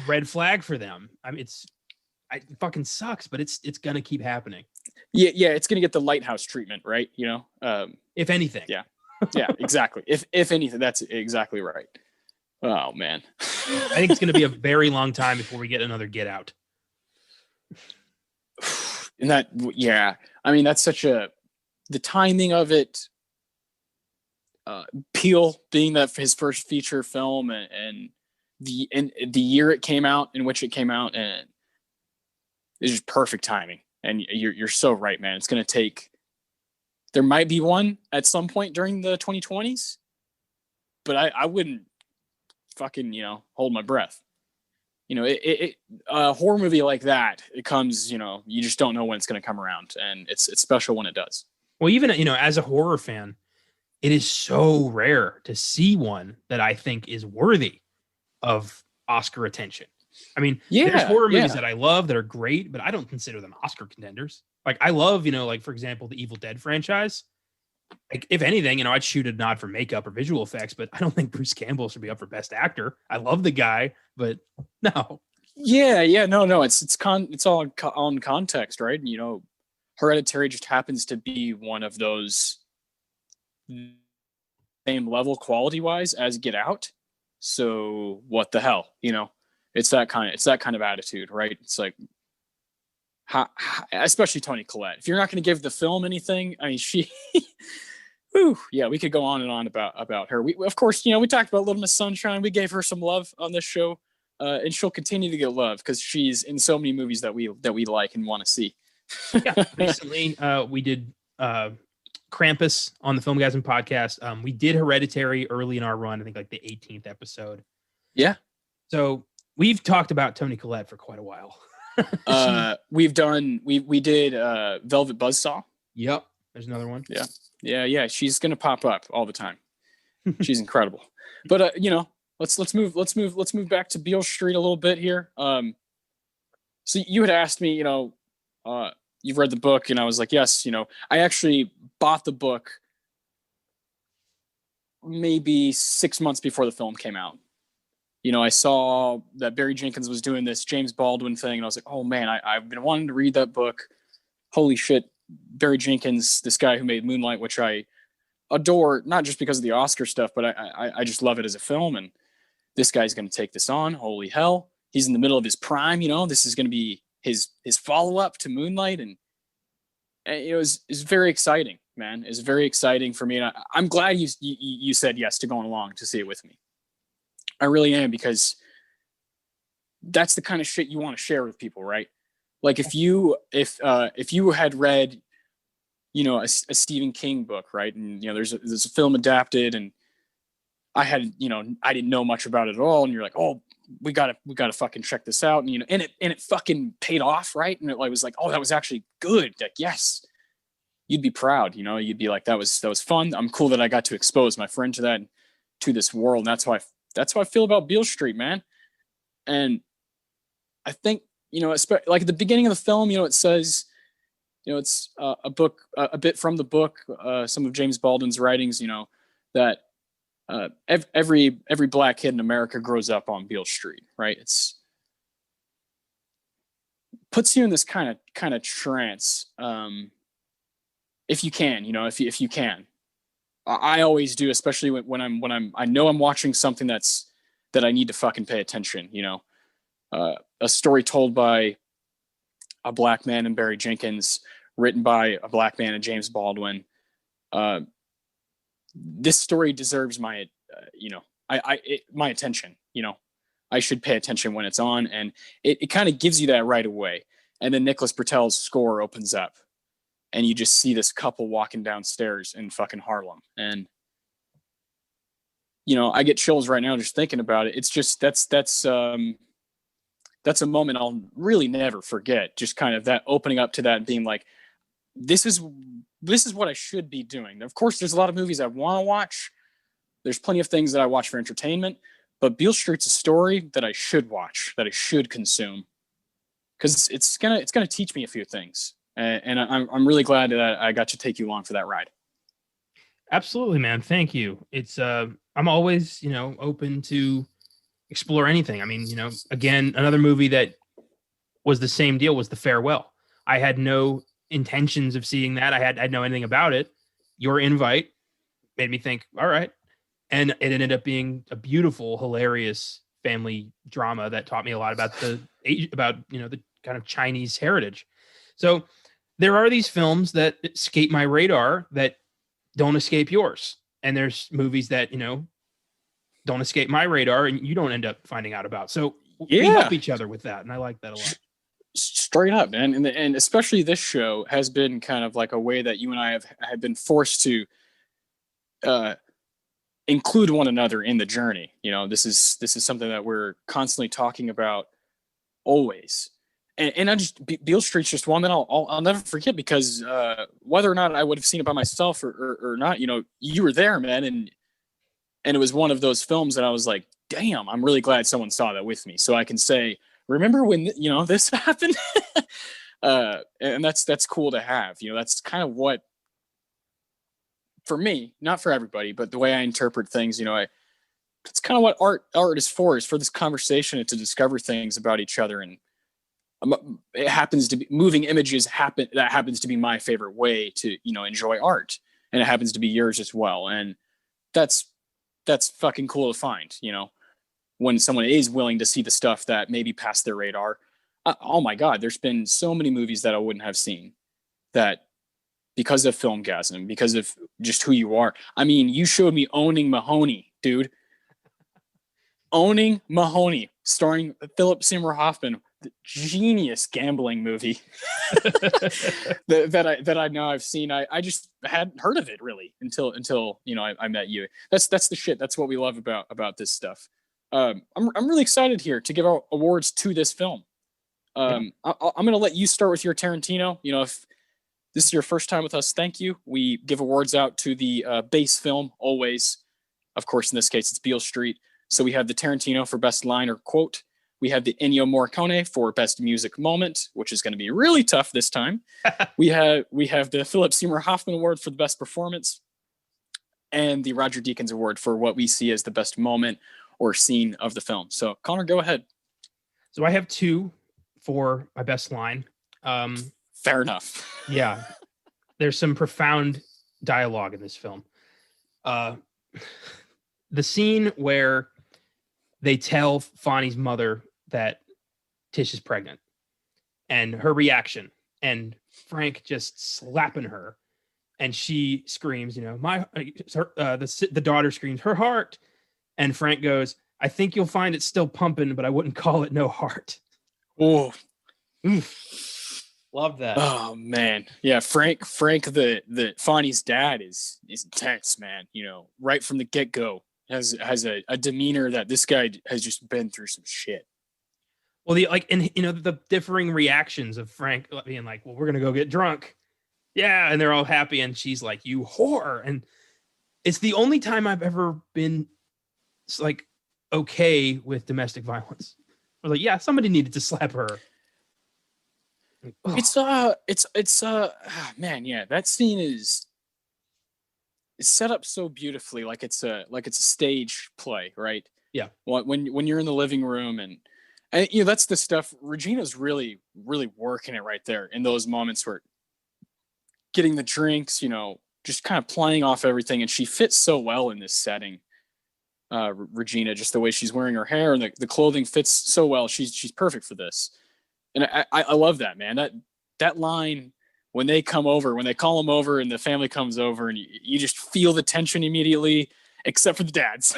red flag for them. I mean, it fucking sucks, but it's going to keep happening. Yeah, it's going to get the Lighthouse treatment, right? If anything. Yeah, exactly. If anything, that's exactly right. Oh, man. I think it's going to be a very long time before we get another Get Out. And I mean, that's the timing of it, Peele being his first feature film and the year it came out, in which it came out, and it's just perfect timing. And you're so right, man. It's going to take, there might be one at some point during the 2020s, but I wouldn't fucking, hold my breath. A horror movie like that, it comes, you just don't know when it's going to come around, and it's special when it does. Well, even, as a horror fan, it is so rare to see one that I think is worthy of Oscar attention. I mean, there's horror movies that I love that are great, but I don't consider them Oscar contenders. Like, I love, like, for example, the Evil Dead franchise. Like, if anything, I'd shoot a nod for makeup or visual effects, but I don't think Bruce Campbell should be up for Best Actor. I love the guy, but no. Yeah, no. It's all on context, right? And, Hereditary just happens to be one of those same level quality wise as Get Out. So what the hell, it's that kind of attitude, right? It's like, especially Toni Collette. If you're not going to give the film anything, I mean, she, we could go on and on about her. We, of course, we talked about Little Miss Sunshine. We gave her some love on this show, and she'll continue to get love because she's in so many movies that we like and want to see. Yeah, recently we did Krampus on the Filmgazm podcast. We did Hereditary early in our run, I think like the 18th episode. Yeah. So we've talked about Toni Collette for quite a while. We did Velvet Buzzsaw. Yep. There's another one. Yeah. She's gonna pop up all the time. She's incredible. But let's move back to Beale Street a little bit here. So you had asked me, you've read the book, and I was like, yes. I actually bought the book maybe 6 months before the film came out. I saw that Barry Jenkins was doing this James Baldwin thing, and I was like, oh man, I've been wanting to read that book. Holy shit, Barry Jenkins, this guy who made Moonlight, which I adore, not just because of the Oscar stuff, but I just love it as a film, and this guy's going to take this on. Holy hell. He's in the middle of his prime, this is going to be his follow-up to Moonlight, and it was very exciting, man. It's very exciting for me, and I'm glad you said yes to going along to see it with me. I really am, because that's the kind of shit you want to share with people, right? Like if you had read a Stephen King book, right? And there's a film adapted, and I didn't know much about it at all, and you're like, oh, we gotta fucking check this out, and it fucking paid off, right? And it was like, oh, that was actually good. Like, yes, you'd be proud, you'd be like, that was fun. I'm cool that I got to expose my friend to that, to this world. And that's how I feel about Beale Street, man. And I think, like at the beginning of the film, it says, it's a book, a bit from the book, some of James Baldwin's writings, that every black kid in America grows up on Beale Street, right? It's puts you in this kind of trance, if you can, if you can. I always do, especially when I know I'm watching something that I need to fucking pay attention. A story told by a black man and Barry Jenkins, written by a black man and James Baldwin. This story deserves my, my attention. I should pay attention when it's on, and it kind of gives you that right away. And then Nicholas Britell's score opens up, and you just see this couple walking downstairs in fucking Harlem. And, I get chills right now just thinking about it. It's just, that's a moment I'll really never forget. Just kind of that opening up to that and being like, this is what I should be doing. Of course, there's a lot of movies I want to watch. There's plenty of things that I watch for entertainment, but Beale Street's a story that I should watch, that I should consume, because it's gonna teach me a few things. And I'm really glad that I got to take you along for that ride. Absolutely, man. Thank you. It's I'm always, open to explore anything. I mean, again, another movie that was the same deal was The Farewell. I had no intentions of seeing that. I had know anything about it. Your invite made me think, all right. And it ended up being a beautiful, hilarious family drama that taught me a lot about the kind of Chinese heritage. So there are these films that escape my radar that don't escape yours. And there's movies that, don't escape my radar and you don't end up finding out about. So we help each other with that. And I like that a lot. Straight up, man. And especially this show has been kind of like a way that you and I have been forced to include one another in the journey. This is something that we're constantly talking about always. And I just, Beale Street's just one that I'll never forget, because whether or not I would have seen it by myself or not, you were there, man. And it was one of those films that I was like, damn, I'm really glad someone saw that with me. So I can say, remember when, this happened? And that's cool to have. That's kind of what, for me, not for everybody, but the way I interpret things, it's kind of what art is for this conversation, and to discover things about each other. And it happens to be moving images that happens to be my favorite way to, enjoy art. And it happens to be yours as well. And that's fucking cool to find, when someone is willing to see the stuff that maybe passed their radar. Oh my God, there's been so many movies that I wouldn't have seen, that because of Filmgazm, because of just who you are. I mean, you showed me Owning Mahoney, dude. Owning Mahoney, starring Philip Seymour Hoffman, the genius gambling movie that I know I've seen. I just hadn't heard of it really until I met you. That's the shit. That's what we love about this stuff. I'm really excited here to give out awards to this film. I'm going to let you start with your Tarantino. If this is your first time with us, thank you. We give awards out to the base film always. Of course, in this case, it's Beale Street. So we have the Tarantino for best line or quote. We have the Ennio Morricone for best music moment, which is going to be really tough this time. we have the Philip Seymour Hoffman Award for the best performance, and the Roger Deakins Award for what we see as the best moment or scene of the film. So Connor, go ahead. So I have two for my best line. Fair enough. Yeah. There's some profound dialogue in this film. The scene where they tell Fonny's mother that Tish is pregnant, and her reaction, and Frank just slapping her, and she screams, the daughter screams, her heart. And Frank goes, I think you'll find it's still pumping, but I wouldn't call it no heart. Oh, Love that. Oh man, yeah. Frank, the Fonny's dad is intense, man. You know, right from the get go, has a demeanor that this guy has just been through some shit. Well, the like, and you know, the differing reactions of Frank being like, "Well, we're gonna go get drunk," yeah, and they're all happy, and she's like, "You whore," and it's the only time I've ever been like okay with domestic violence. I was like, yeah, somebody needed to slap her. Man, yeah, that scene is set up so beautifully, like it's a stage play, right? Yeah. When you're in the living room and you know that's the stuff Regina's really working it right there in those moments where getting the drinks, you know, just kind of playing off everything, and she fits so well in this setting. Regina, just the way she's wearing her hair and the clothing fits so well. She's perfect for this, and I love that, man. That line when they come over, when they call them over, and the family comes over, and you just feel the tension immediately, except for the dads.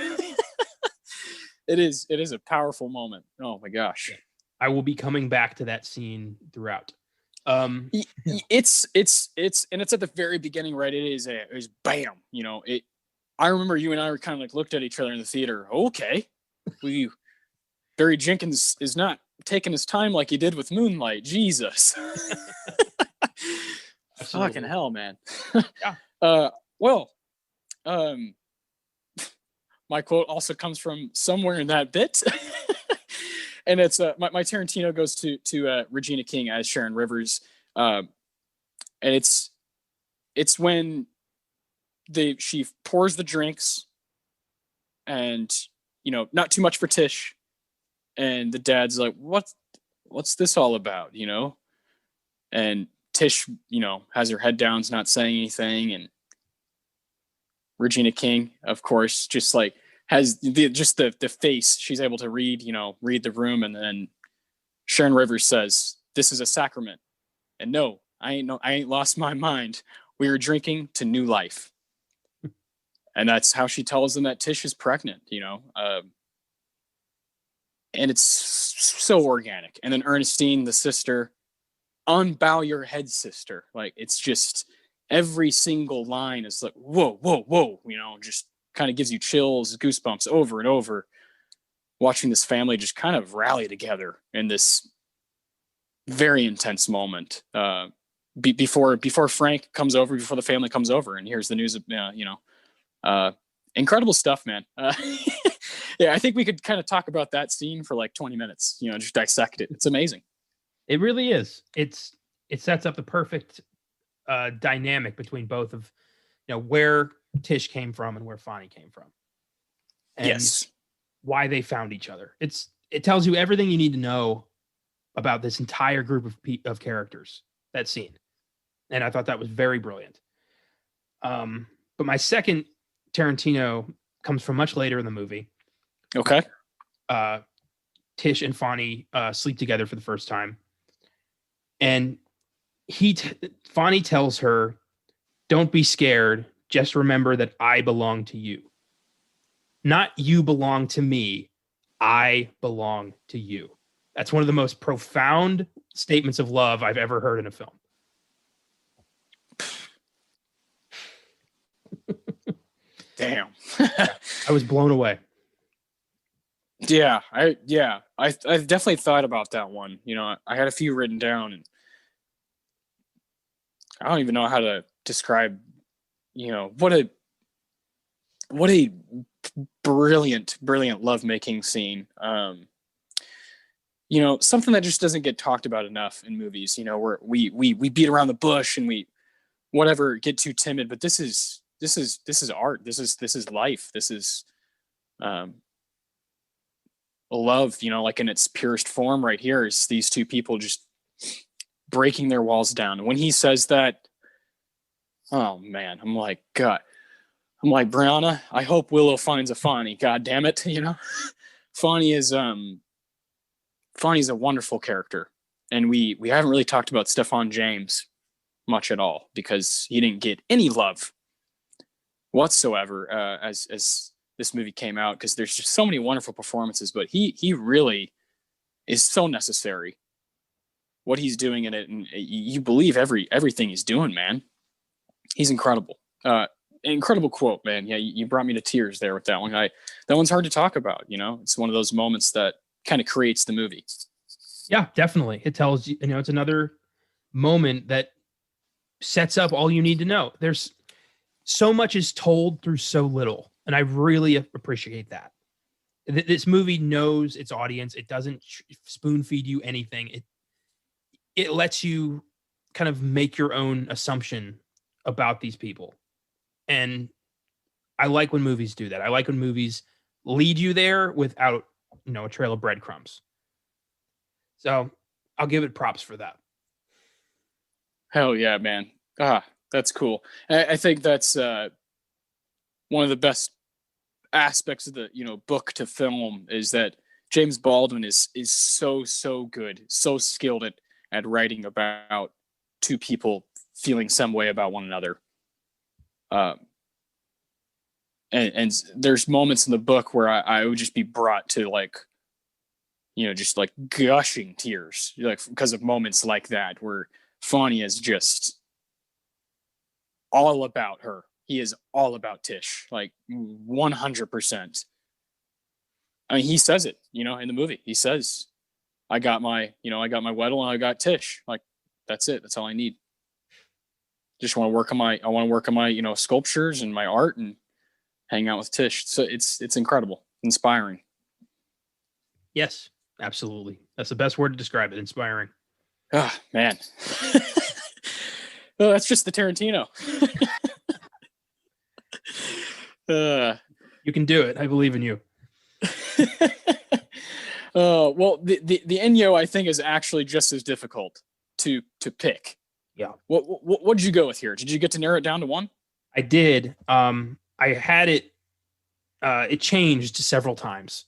It is a powerful moment. Oh my gosh. I will be coming back to that scene throughout. It's and it's at the very beginning, right? It is bam, you know. I remember you and I were kind of like looked at each other in the theater. Okay, Barry Jenkins is not taking his time like he did with Moonlight. Jesus. Fucking hell, man. Yeah. Well, my quote also comes from somewhere in that bit. And it's my Tarantino goes to Regina King as Sharon Rivers. And it's when she pours the drinks, and you know, not too much for Tish, and the dad's like, what's this all about, you know? And Tish, you know, has her head down, is not saying anything, and Regina King, of course, just like has the face she's able to read, you know, read the room, and then Sharon Rivers says, "This is a sacrament," and no, I ain't lost my mind. We are drinking to new life. And that's how she tells them that Tish is pregnant, you know. And it's so organic. And then Ernestine, the sister, unbow your head, sister. Like, it's just every single line is like, whoa, whoa, whoa, you know, just kind of gives you chills, goosebumps over and over, watching this family just kind of rally together in this very intense moment. Before Frank comes over, before the family comes over and hears the news of, you know, incredible stuff, man. Yeah, I think we could kind of talk about that scene for like 20 minutes, you know, just dissect it. It's amazing. It really is. It sets up the perfect dynamic between both of, you know, where Tish came from and where Fonny came from, and yes, why they found each other. It tells you everything you need to know about this entire group of characters. That scene, and I thought that was very brilliant. But my second Tarantino comes from much later in the movie. Okay. Tish and Fonny sleep together for the first time, and Fonny tells her, "Don't be scared. Just remember that I belong to you. Not you belong to me. I belong to you." That's one of the most profound statements of love I've ever heard in a film. Damn. I was blown away. Yeah, I definitely thought about that one. You know, I had a few written down, and I don't even know how to describe, you know, what a brilliant lovemaking scene. You know, something that just doesn't get talked about enough in movies, you know, where we beat around the bush and we whatever get too timid, but this is art. This is life. This is love, you know, like in its purest form right here is these two people just breaking their walls down. And when he says that, oh man, I'm like, Brianna, I hope Willow finds a Fonny. God damn it, you know. Fonny's a wonderful character, and we haven't really talked about Stephan James much at all because he didn't get any love whatsoever as this movie came out, because there's just so many wonderful performances, but he really is so necessary what he's doing in it, and you believe everything he's doing, man. He's incredible. Incredible quote, man. Yeah, you brought me to tears there with that one. That one's hard to talk about. It's one of those moments that kind of creates the movie. Yeah, definitely. It tells you, it's another moment that sets up all you need to know. There's so much is told through so little, and I really appreciate that. This movie knows its audience. It doesn't spoon feed you anything. It lets you kind of make your own assumption about these people. And I like when movies do that. I like when movies lead you there without, a trail of breadcrumbs. So I'll give it props for that. Hell yeah, man. That's cool. I think that's one of the best aspects of the book to film is that James Baldwin is so good, so skilled at writing about two people feeling some way about one another. And there's moments in the book where I would just be brought to just like gushing tears, because of moments like that where Fonny is just all about her. He is all about Tish, 100%. I mean, he says it, in the movie. He says, I got my Weddle and I got Tish. That's it. That's all I need. Just want to work on my sculptures and my art and hang out with Tish. So it's incredible, inspiring. Yes, absolutely. That's the best word to describe it. Inspiring. Ah, man. Well, that's just the Tarantino. You can do it. I believe in you. Well, the Ennio, I think, is actually just as difficult to pick. Yeah. What did you go with here? Did you get to narrow it down to one? I did. I had it. It changed several times,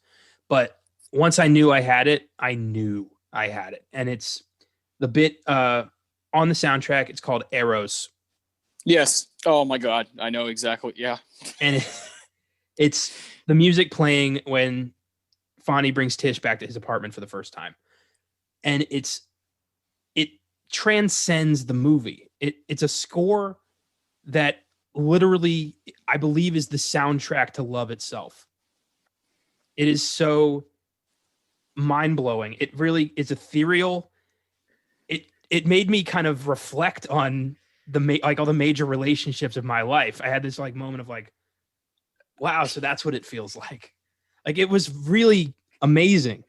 but once I knew I had it, I knew I had it, and it's the bit on the soundtrack. It's called Arrows. Yes. Oh my God, I know exactly. Yeah. And it's the music playing when Fonny brings Tish back to his apartment for the first time, and it transcends the movie. It's a score that literally, I believe, is the soundtrack to love itself. It is so mind-blowing. It really is ethereal. It made me kind of reflect on all the major relationships of my life. I had this moment of wow, so that's what it feels like. It was really amazing.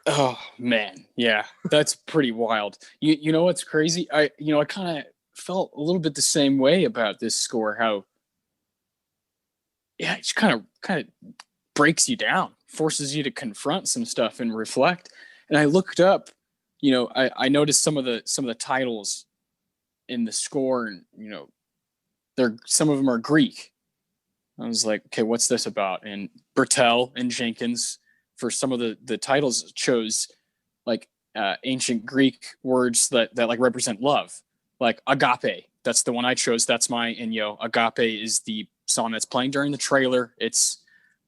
Oh man, yeah, that's pretty wild. You know what's crazy? I kind of felt a little bit the same way about this score. How it just kind of breaks you down, forces you to confront some stuff and reflect. And I looked up, I noticed some of the titles in the score, and some of them are Greek. I was like, okay, what's this about? And Bertel and Jenkins, for some of the titles, chose ancient Greek words that represent love, like agape. That's the one I chose. That's my Ennio. Agape is the song that's playing during the trailer.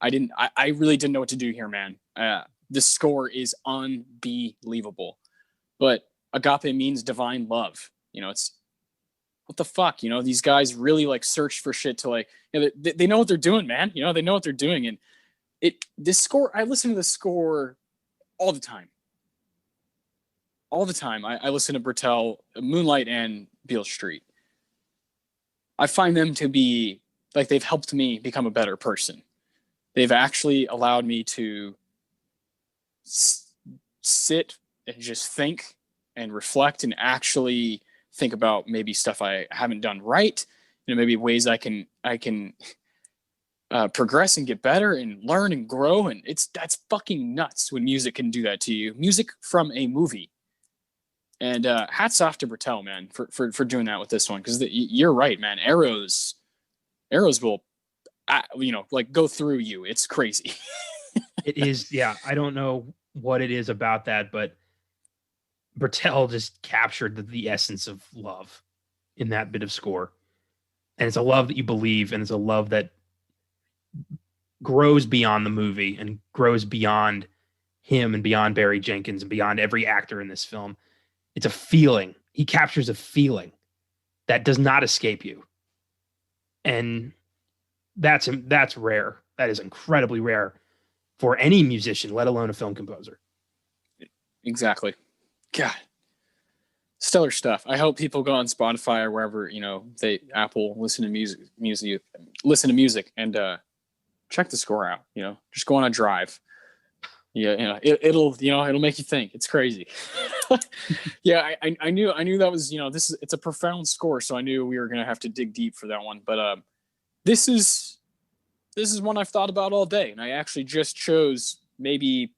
I really didn't know what to do here, man. The score is unbelievable. But agape means divine love. It's what the fuck, these guys really search for shit to they know what they're doing, man. They know what they're doing. And this score, I listen to the score all the time. All the time. I listen to Bertel, Moonlight, and Beale Street. I find them to be they've helped me become a better person. They've actually allowed me to sit and just think and reflect and actually think about maybe stuff I haven't done right, maybe ways I can progress and get better and learn and grow. And that's fucking nuts when music can do that to you. Music from a movie. And hats off to Bertel, man, for doing that with this one, because you're right, man. Arrows will, go through you. It's crazy. It is, yeah. I don't know what it is about that, but Bertel just captured the essence of love in that bit of score. And it's a love that you believe, and it's a love that grows beyond the movie and grows beyond him and beyond Barry Jenkins and beyond every actor in this film. It's a feeling. He captures a feeling that does not escape you. And that's rare. That is incredibly rare for any musician, let alone a film composer. Exactly. God, stellar stuff. I hope people go on Spotify or wherever, they Apple listen to music and check the score out, just go on a drive. Yeah, it'll make you think. It's crazy. Yeah, I knew that was, it's a profound score, so I knew we were gonna have to dig deep for that one. But this is one I've thought about all day, and I actually just chose maybe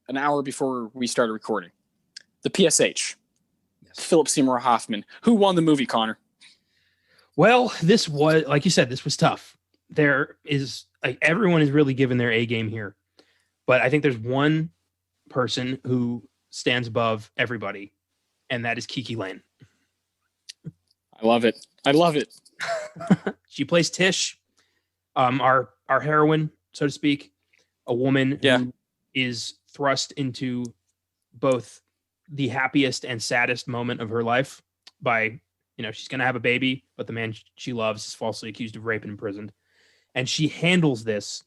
an hour before we started recording. The PSH. Yes. Philip Seymour Hoffman. Who won the movie, Connor? Well, this was, like you said, this was tough. There is, like, everyone is really giving their A game here. But I think there's one person who stands above everybody, and that is Kiki Layne. I love it. She plays Tish, our heroine, so to speak, a woman who is thrust into both the happiest and saddest moment of her life by, she's going to have a baby, but the man she loves is falsely accused of rape and imprisoned. And she handles this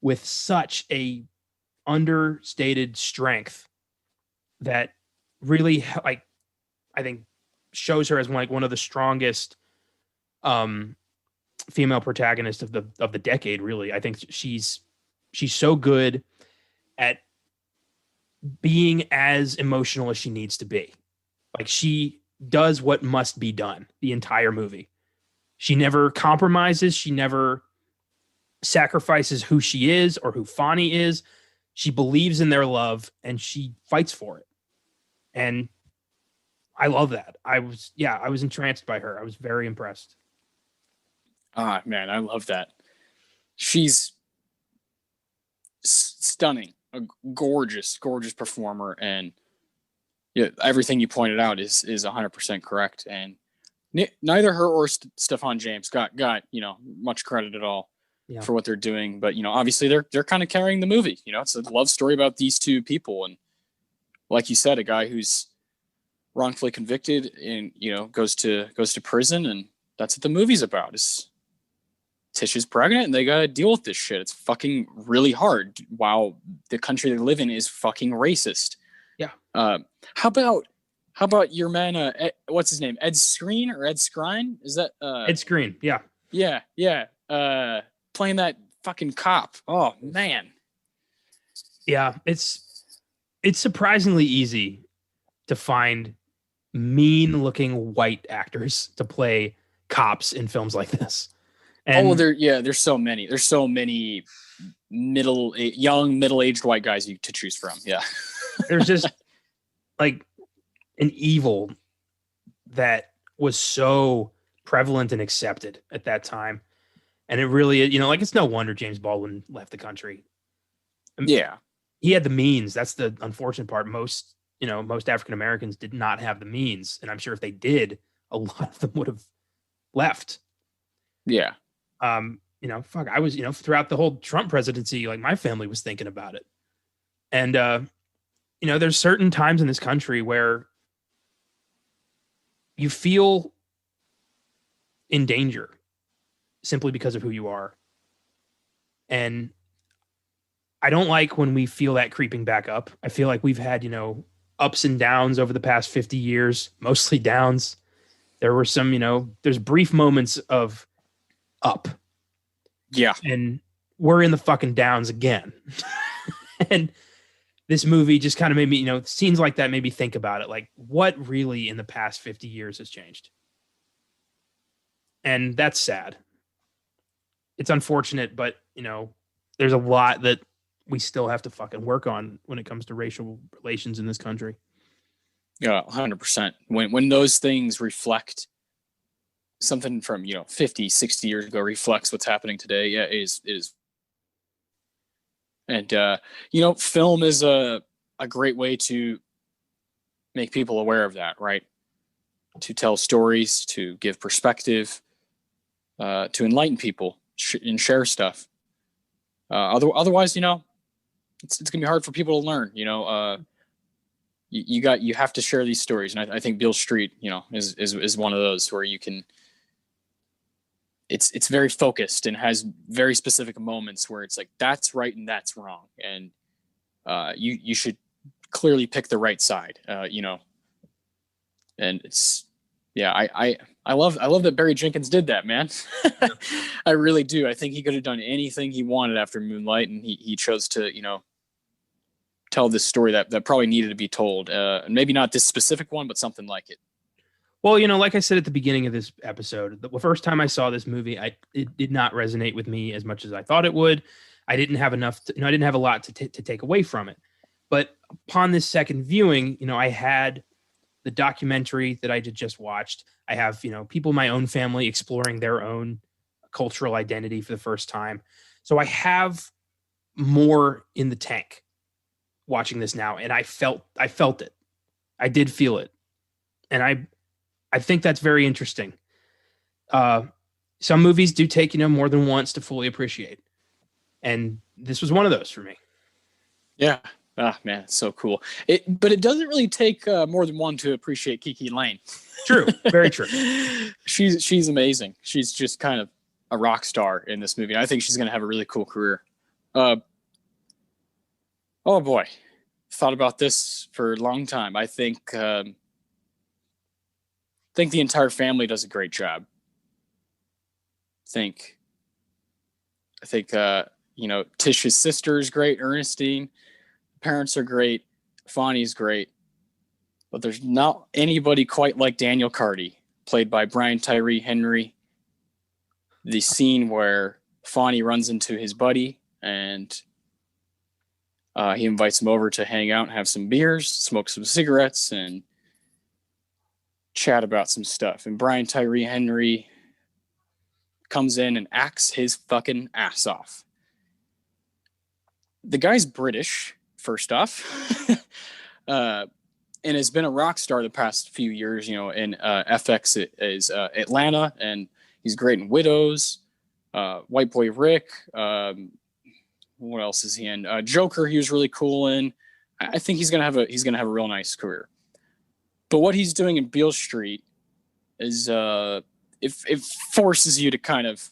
with such a understated strength that really, like, I think shows her as one of the strongest female protagonists of the decade. Really, I think she's so good at being as emotional as she needs to be. Like, she does what must be done the entire movie. She never compromises. She never sacrifices who she is or who Fonny is. She believes in their love and she fights for it. And I love that. I was entranced by her. I was very impressed. Ah, man, I love that. She's stunning, a gorgeous performer, and everything you pointed out is 100% correct. And neither her or Stephan James got much credit at all for what they're doing. But obviously they're kind of carrying the movie. It's a love story about these two people, and like you said, a guy who's wrongfully convicted and goes to prison, and that's what the movie's about. Is Tish is pregnant and they gotta deal with this shit. It's fucking really hard while the country they live in is fucking racist. Yeah. How about your man? What's his name? Ed Skrein or Ed Skrein? Is that Ed Skrein? Yeah. Yeah. Playing that fucking cop. Oh man. Yeah, it's surprisingly easy to find mean-looking white actors to play cops in films like this. And there's so many. There's so many young middle-aged white guys to choose from. Yeah. There's just like an evil that was so prevalent and accepted at that time. And it really, it's no wonder James Baldwin left the country. Yeah. He had the means. That's the unfortunate part. Most African Americans did not have the means. And I'm sure if they did, a lot of them would have left. Yeah. I was, throughout the whole Trump presidency, like, my family was thinking about it. And, there's certain times in this country where you feel in danger simply because of who you are. And I don't like when we feel that creeping back up. I feel like we've had, ups and downs over the past 50 years, mostly downs. There were some, there's brief moments of up. Yeah. And we're in the fucking downs again. And this movie just kind of made me, scenes like that made me think about it. Like, what really in the past 50 years has changed? And that's sad. It's unfortunate, but, there's a lot that we still have to fucking work on when it comes to racial relations in this country. Yeah, 100%. When those things reflect something from 50, 60 years ago, reflects what's happening today. Yeah, it is. And film is a great way to make people aware of that, right? To tell stories, to give perspective, to enlighten people and share stuff. Otherwise, it's gonna be hard for people to learn. You have to share these stories, and I think Beale Street, is one of those where you can. It's very focused and has very specific moments where it's like that's right and that's wrong, and you should clearly pick the right side. And it's I love that Barry Jenkins did that, man. I really do. I think he could have done anything he wanted after Moonlight, and he chose to tell this story that probably needed to be told. And maybe not this specific one, but something like it. Well, like I said at the beginning of this episode, the first time I saw this movie, it did not resonate with me as much as I thought it would. I didn't have enough. I didn't have a lot to take away from it. But upon this second viewing, I had the documentary that I just watched. I have, people in my own family exploring their own cultural identity for the first time. So I have more in the tank watching this now, and I felt it. I did feel it, and I think that's very interesting. Some movies do take more than once to fully appreciate, and this was one of those for me. Yeah. Ah, man, it's so cool. But it doesn't really take more than one to appreciate Kiki Lane. True, very true. She's amazing. She's just kind of a rock star in this movie. I think she's going to have a really cool career. Oh boy, thought about this for a long time. I think the entire family does a great job. I think Tish's sister is great, Ernestine. Parents are great. Fonny's great. But there's not anybody quite like Daniel Carty, played by Brian Tyree Henry. The scene where Fonny runs into his buddy and he invites him over to hang out and have some beers, smoke some cigarettes, and chat about some stuff. And Brian Tyree Henry comes in and acts his fucking ass off. The guy's British, first off, and has been a rock star the past few years. In FX is Atlanta, and he's great in Widows, White Boy Rick. What else is he in? Joker. He was really cool in. I think he's gonna have a real nice career. But what he's doing in Beale Street is it forces you to kind of,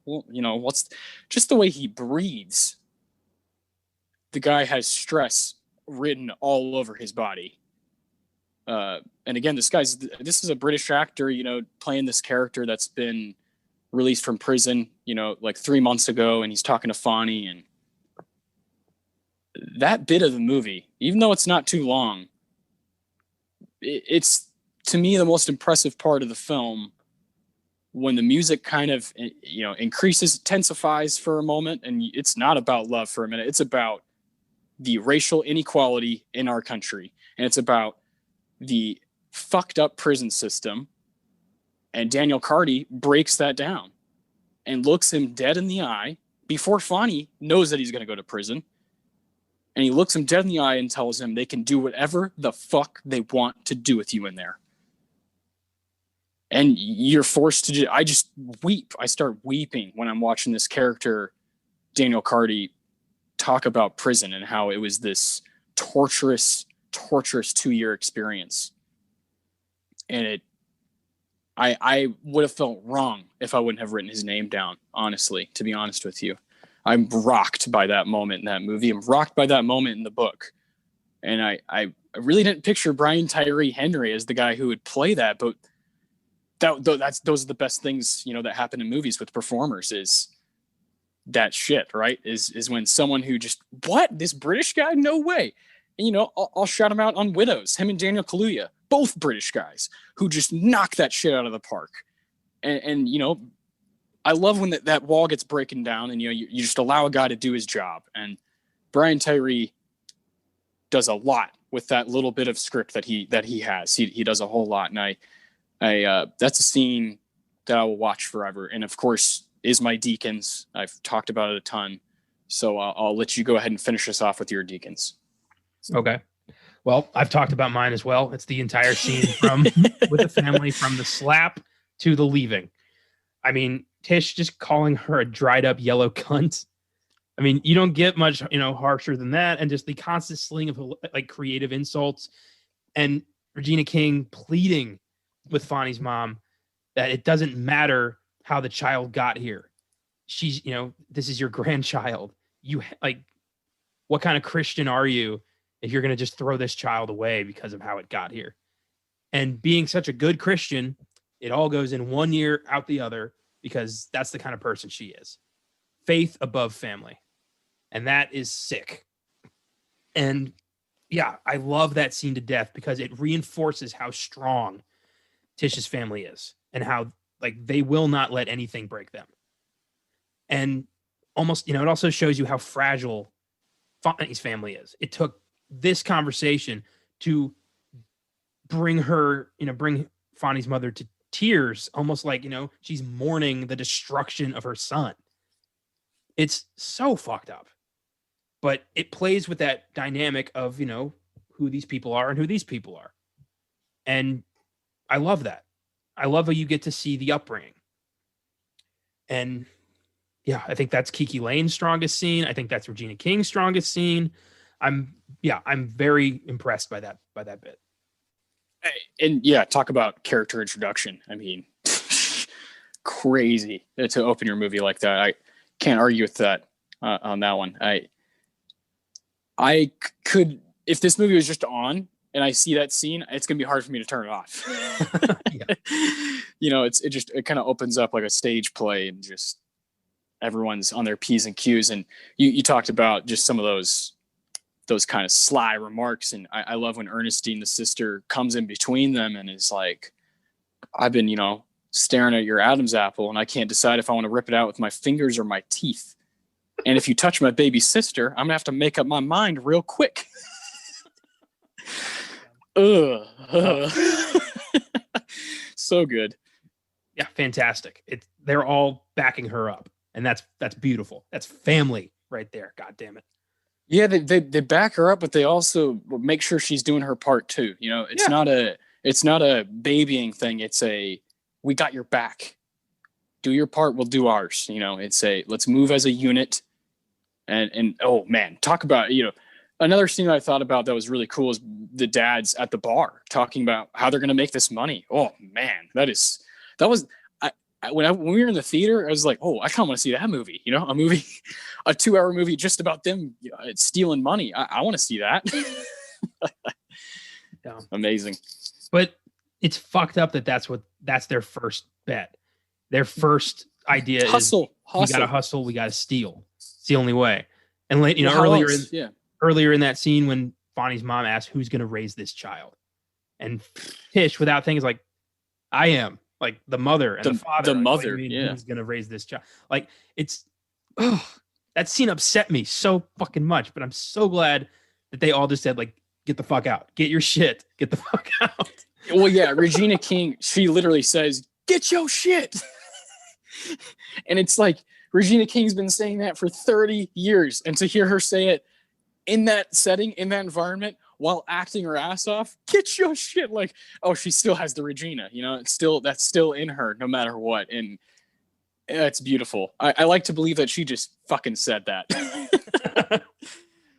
what's just the way he breathes. The guy has stress written all over his body. And again, this is a British actor, playing this character that's been released from prison, like 3 months ago, and he's talking to Fonny. And that bit of the movie, even though it's not too long, it's, to me, the most impressive part of the film, when the music kind of, increases, intensifies for a moment, and it's not about love for a minute. It's about the racial inequality in our country, and it's about the fucked up prison system. And Daniel Carty breaks that down and looks him dead in the eye before Fonny knows that he's going to go to prison. And he looks him dead in the eye and tells him they can do whatever the fuck they want to do with you in there. And you're forced to I just weep. I start weeping when I'm watching this character, Daniel Carty, talk about prison and how it was this torturous 2-year experience. And I would have felt wrong if I wouldn't have written his name down, honestly, to be honest with you. I'm rocked by that moment in that movie. I'm rocked by that moment in the book. And I really didn't picture Brian Tyree Henry as the guy who would play that, but those are the best things, that happen in movies with performers, is that shit, right? Is when someone who just, what? This British guy? No way. And, I'll shout him out on Widows, him and Daniel Kaluuya, both British guys who just knock that shit out of the park. And I love when that wall gets breaking down and, you just allow a guy to do his job. And Brian Tyree does a lot with that little bit of script that he has. He does a whole lot. And I that's a scene that I will watch forever. And of course, is my Deacons. I've talked about it a ton. So I'll let you go ahead and finish us off with your Deacons. Okay. Well, I've talked about mine as well. It's the entire scene with the family, from the slap to the leaving. I mean, Tish just calling her a dried up yellow cunt. I mean, you don't get much, harsher than that. And just the constant sling of like creative insults, and Regina King pleading with Fonny's mom that it doesn't matter how the child got here. She's, this is your grandchild. You like, what kind of Christian are you if you're going to just throw this child away because of how it got here? And being such a good Christian, it all goes in one ear, out the other, because that's the kind of person she is. Faith above family. And that is sick. And yeah, I love that scene to death because it reinforces how strong Tish's family is and how like they will not let anything break them. And almost, it also shows you how fragile Fonny's family is. It took this conversation to bring Fonny's mother to tears, almost like, she's mourning the destruction of her son. It's so fucked up. But it plays with that dynamic of, who these people are and who these people are. And I love that. I love how you get to see the upbringing. And yeah, I think that's Kiki Lane's strongest scene. I think that's Regina King's strongest scene. I'm very impressed by that bit. And yeah, talk about character introduction. I mean, crazy to open your movie like that. I can't argue with that on that one. I could, if this movie was just on and I see that scene, it's gonna be hard for me to turn it off. It kind of opens up like a stage play, and just everyone's on their P's and Q's. And you talked about just some of those kind of sly remarks, and I love when Ernestine, the sister, comes in between them and is like, I've been staring at your Adam's apple and I can't decide if I want to rip it out with my fingers or my teeth. And if you touch my baby sister, I'm gonna have to make up my mind real quick. So good. Yeah, fantastic. They're all backing her up, and that's beautiful. That's family right there. God damn it. Yeah, they back her up, but they also make sure she's doing her part too. It's not a babying thing. It's we got your back. Do your part, we'll do ours. It's let's move as a unit. And oh man, talk about, another scene that I thought about that was really cool is the dads at the bar talking about how they're going to make this money. Oh man, when we were in the theater, I was like, oh, I kind of want to see that movie, a 2-hour movie just about them stealing money. I want to see that. Yeah. Amazing. But it's fucked up that's their first bet. Their first idea hustle. We got to hustle. We got to steal. It's the only way. And earlier in that scene when Fonny's mom asked who's going to raise this child, and Tish, without thinking, is like, I am. Like the mother and the father. The mother, yeah. Who's going to raise this child? Like that scene upset me so fucking much. But I'm so glad that they all just said, like, get the fuck out. Get your shit. Get the fuck out. Well, yeah, Regina King, she literally says, get your shit. And it's like, Regina King's been saying that for 30 years. And to hear her say it in that setting, in that environment, while acting her ass off, get your shit. Like, oh, she still has the Regina, that's still in her no matter what. And it's beautiful. I like to believe that she just fucking said that.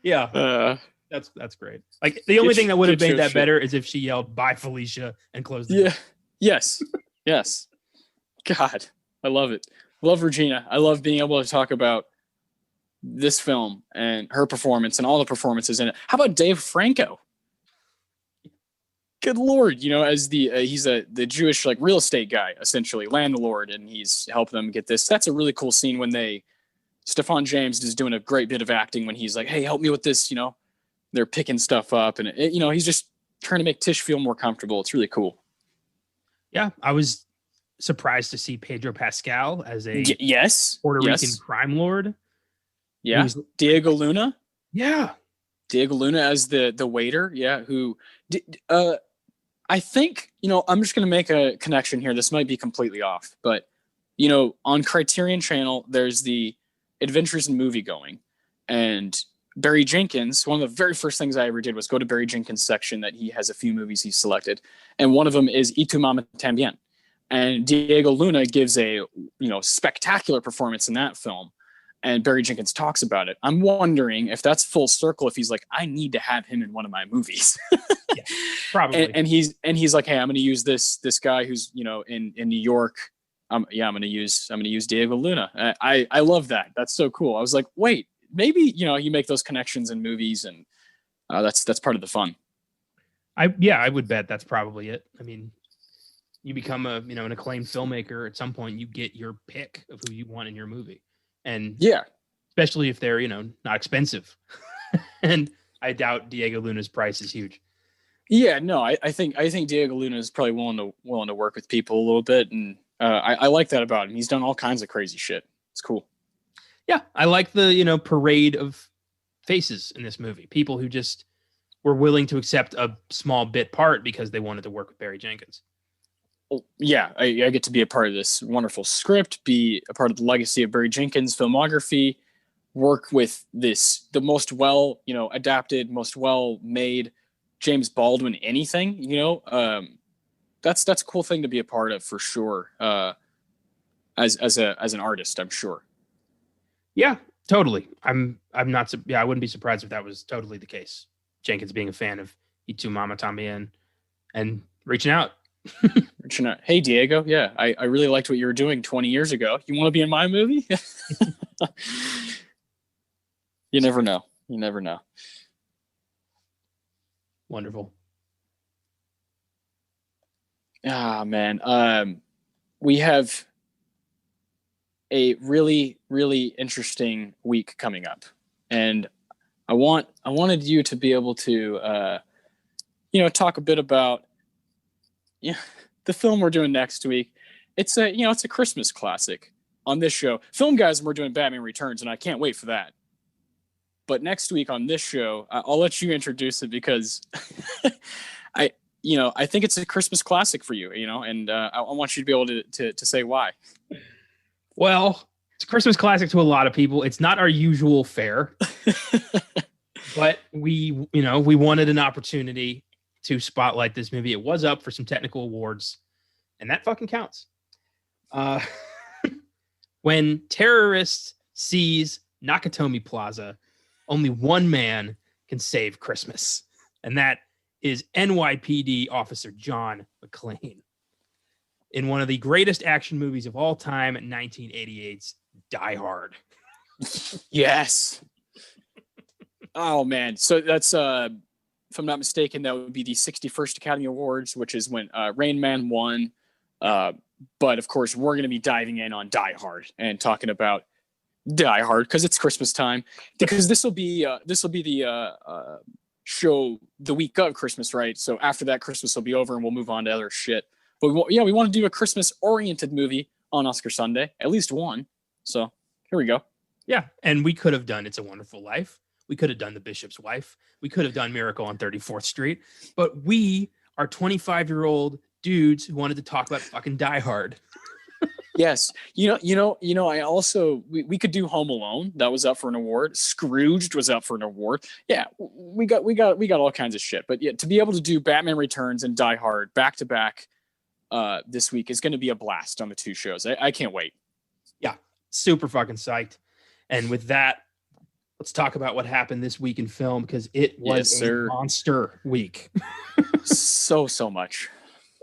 Yeah. That's great. Like the only thing that would have made that better is if she yelled, bye Felicia, and closed the door. Yes. God, I love it. Love Regina. I love being able to talk about this film and her performance and all the performances in it. How about Dave Franco? Good Lord, as he's the Jewish like real estate guy, essentially landlord, and he's helping them get this. That's a really cool scene when Stephan James is doing a great bit of acting when he's like, hey, help me with this. They're picking stuff up, and he's just trying to make Tish feel more comfortable. It's really cool. Yeah, I was surprised to see Pedro Pascal as a Puerto Rican crime lord. Yeah, Diego Luna. Yeah, Diego Luna as the waiter. Yeah, who I think I'm just gonna make a connection here. This might be completely off, but on Criterion Channel, there's the Adventures in Movie Going, and Barry Jenkins. One of the very first things I ever did was go to Barry Jenkins' section that he has a few movies he's selected, and one of them is Y Tu Mama Tambien. And Diego Luna gives a spectacular performance in that film, and Barry Jenkins talks about it. I'm wondering if that's full circle. If he's like, I need to have him in one of my movies, Yeah, probably. and he's like, hey, I'm going to use this guy who's in New York. I'm going to use Diego Luna. I love that. That's so cool. I was like, wait, maybe you make those connections in movies, and that's part of the fun. I would bet that's probably it. I mean, you become an acclaimed filmmaker at some point. You get your pick of who you want in your movie, and yeah, especially if they're not expensive. And I doubt Diego Luna's price is huge. Yeah, no, I think Diego Luna is probably willing to work with people a little bit, and I like that about him. He's done all kinds of crazy shit. It's cool. Yeah, I like the parade of faces in this movie. People who just were willing to accept a small bit part because they wanted to work with Barry Jenkins. Well, yeah, I get to be a part of this wonderful script, be a part of the legacy of Barry Jenkins' filmography, work with the most well adapted, most well made James Baldwin anything. That's a cool thing to be a part of for sure. As an artist, I'm sure. Yeah, totally. I'm not. Yeah, I wouldn't be surprised if that was totally the case. Jenkins being a fan of Y Tu Mama Tambien and reaching out. Hey, Diego. Yeah, I really liked what you were doing 20 years ago. You want to be in my movie? You never know. Wonderful. Ah, man. We have a really, really interesting week coming up, and I wanted you to be able to, talk a bit about, the film we're doing next week. It's a Christmas classic on this show. Filmgazm, we're doing Batman Returns, and I can't wait for that. But next week on this show, I'll let you introduce it because I think it's a Christmas classic for you, and I want you to be able to say why. Well, it's a Christmas classic to a lot of people. It's not our usual fare, but we wanted an opportunity to spotlight this movie. It was up for some technical awards, and that fucking counts. When terrorists seize Nakatomi Plaza, only one man can save Christmas, and that is NYPD Officer John McClane. In one of the greatest action movies of all time, 1988's Die Hard. Yes. Oh, man. So that's, if I'm not mistaken, that would be the 61st Academy Awards, which is when Rain Man won. But, of course, we're going to be diving in on Die Hard and talking about Die Hard because it's Christmas time. Because this will be the show the week of Christmas, right? So after that, Christmas will be over and we'll move on to other shit. But we want to do a Christmas-oriented movie on Oscar Sunday, at least one. So here we go. Yeah, and we could have done It's a Wonderful Life. We could have done The Bishop's Wife. We could have done Miracle on 34th Street. But we are 25-year-old dudes who wanted to talk about fucking Die Hard. Yes. I also, we could do Home Alone. That was up for an award. Scrooged was up for an award. Yeah, we got all kinds of shit. But yeah, to be able to do Batman Returns and Die Hard back to back this week is going to be a blast on the two shows. I can't wait. Yeah, super fucking psyched. And with that, let's talk about what happened this week in film because it was a monster week. so much.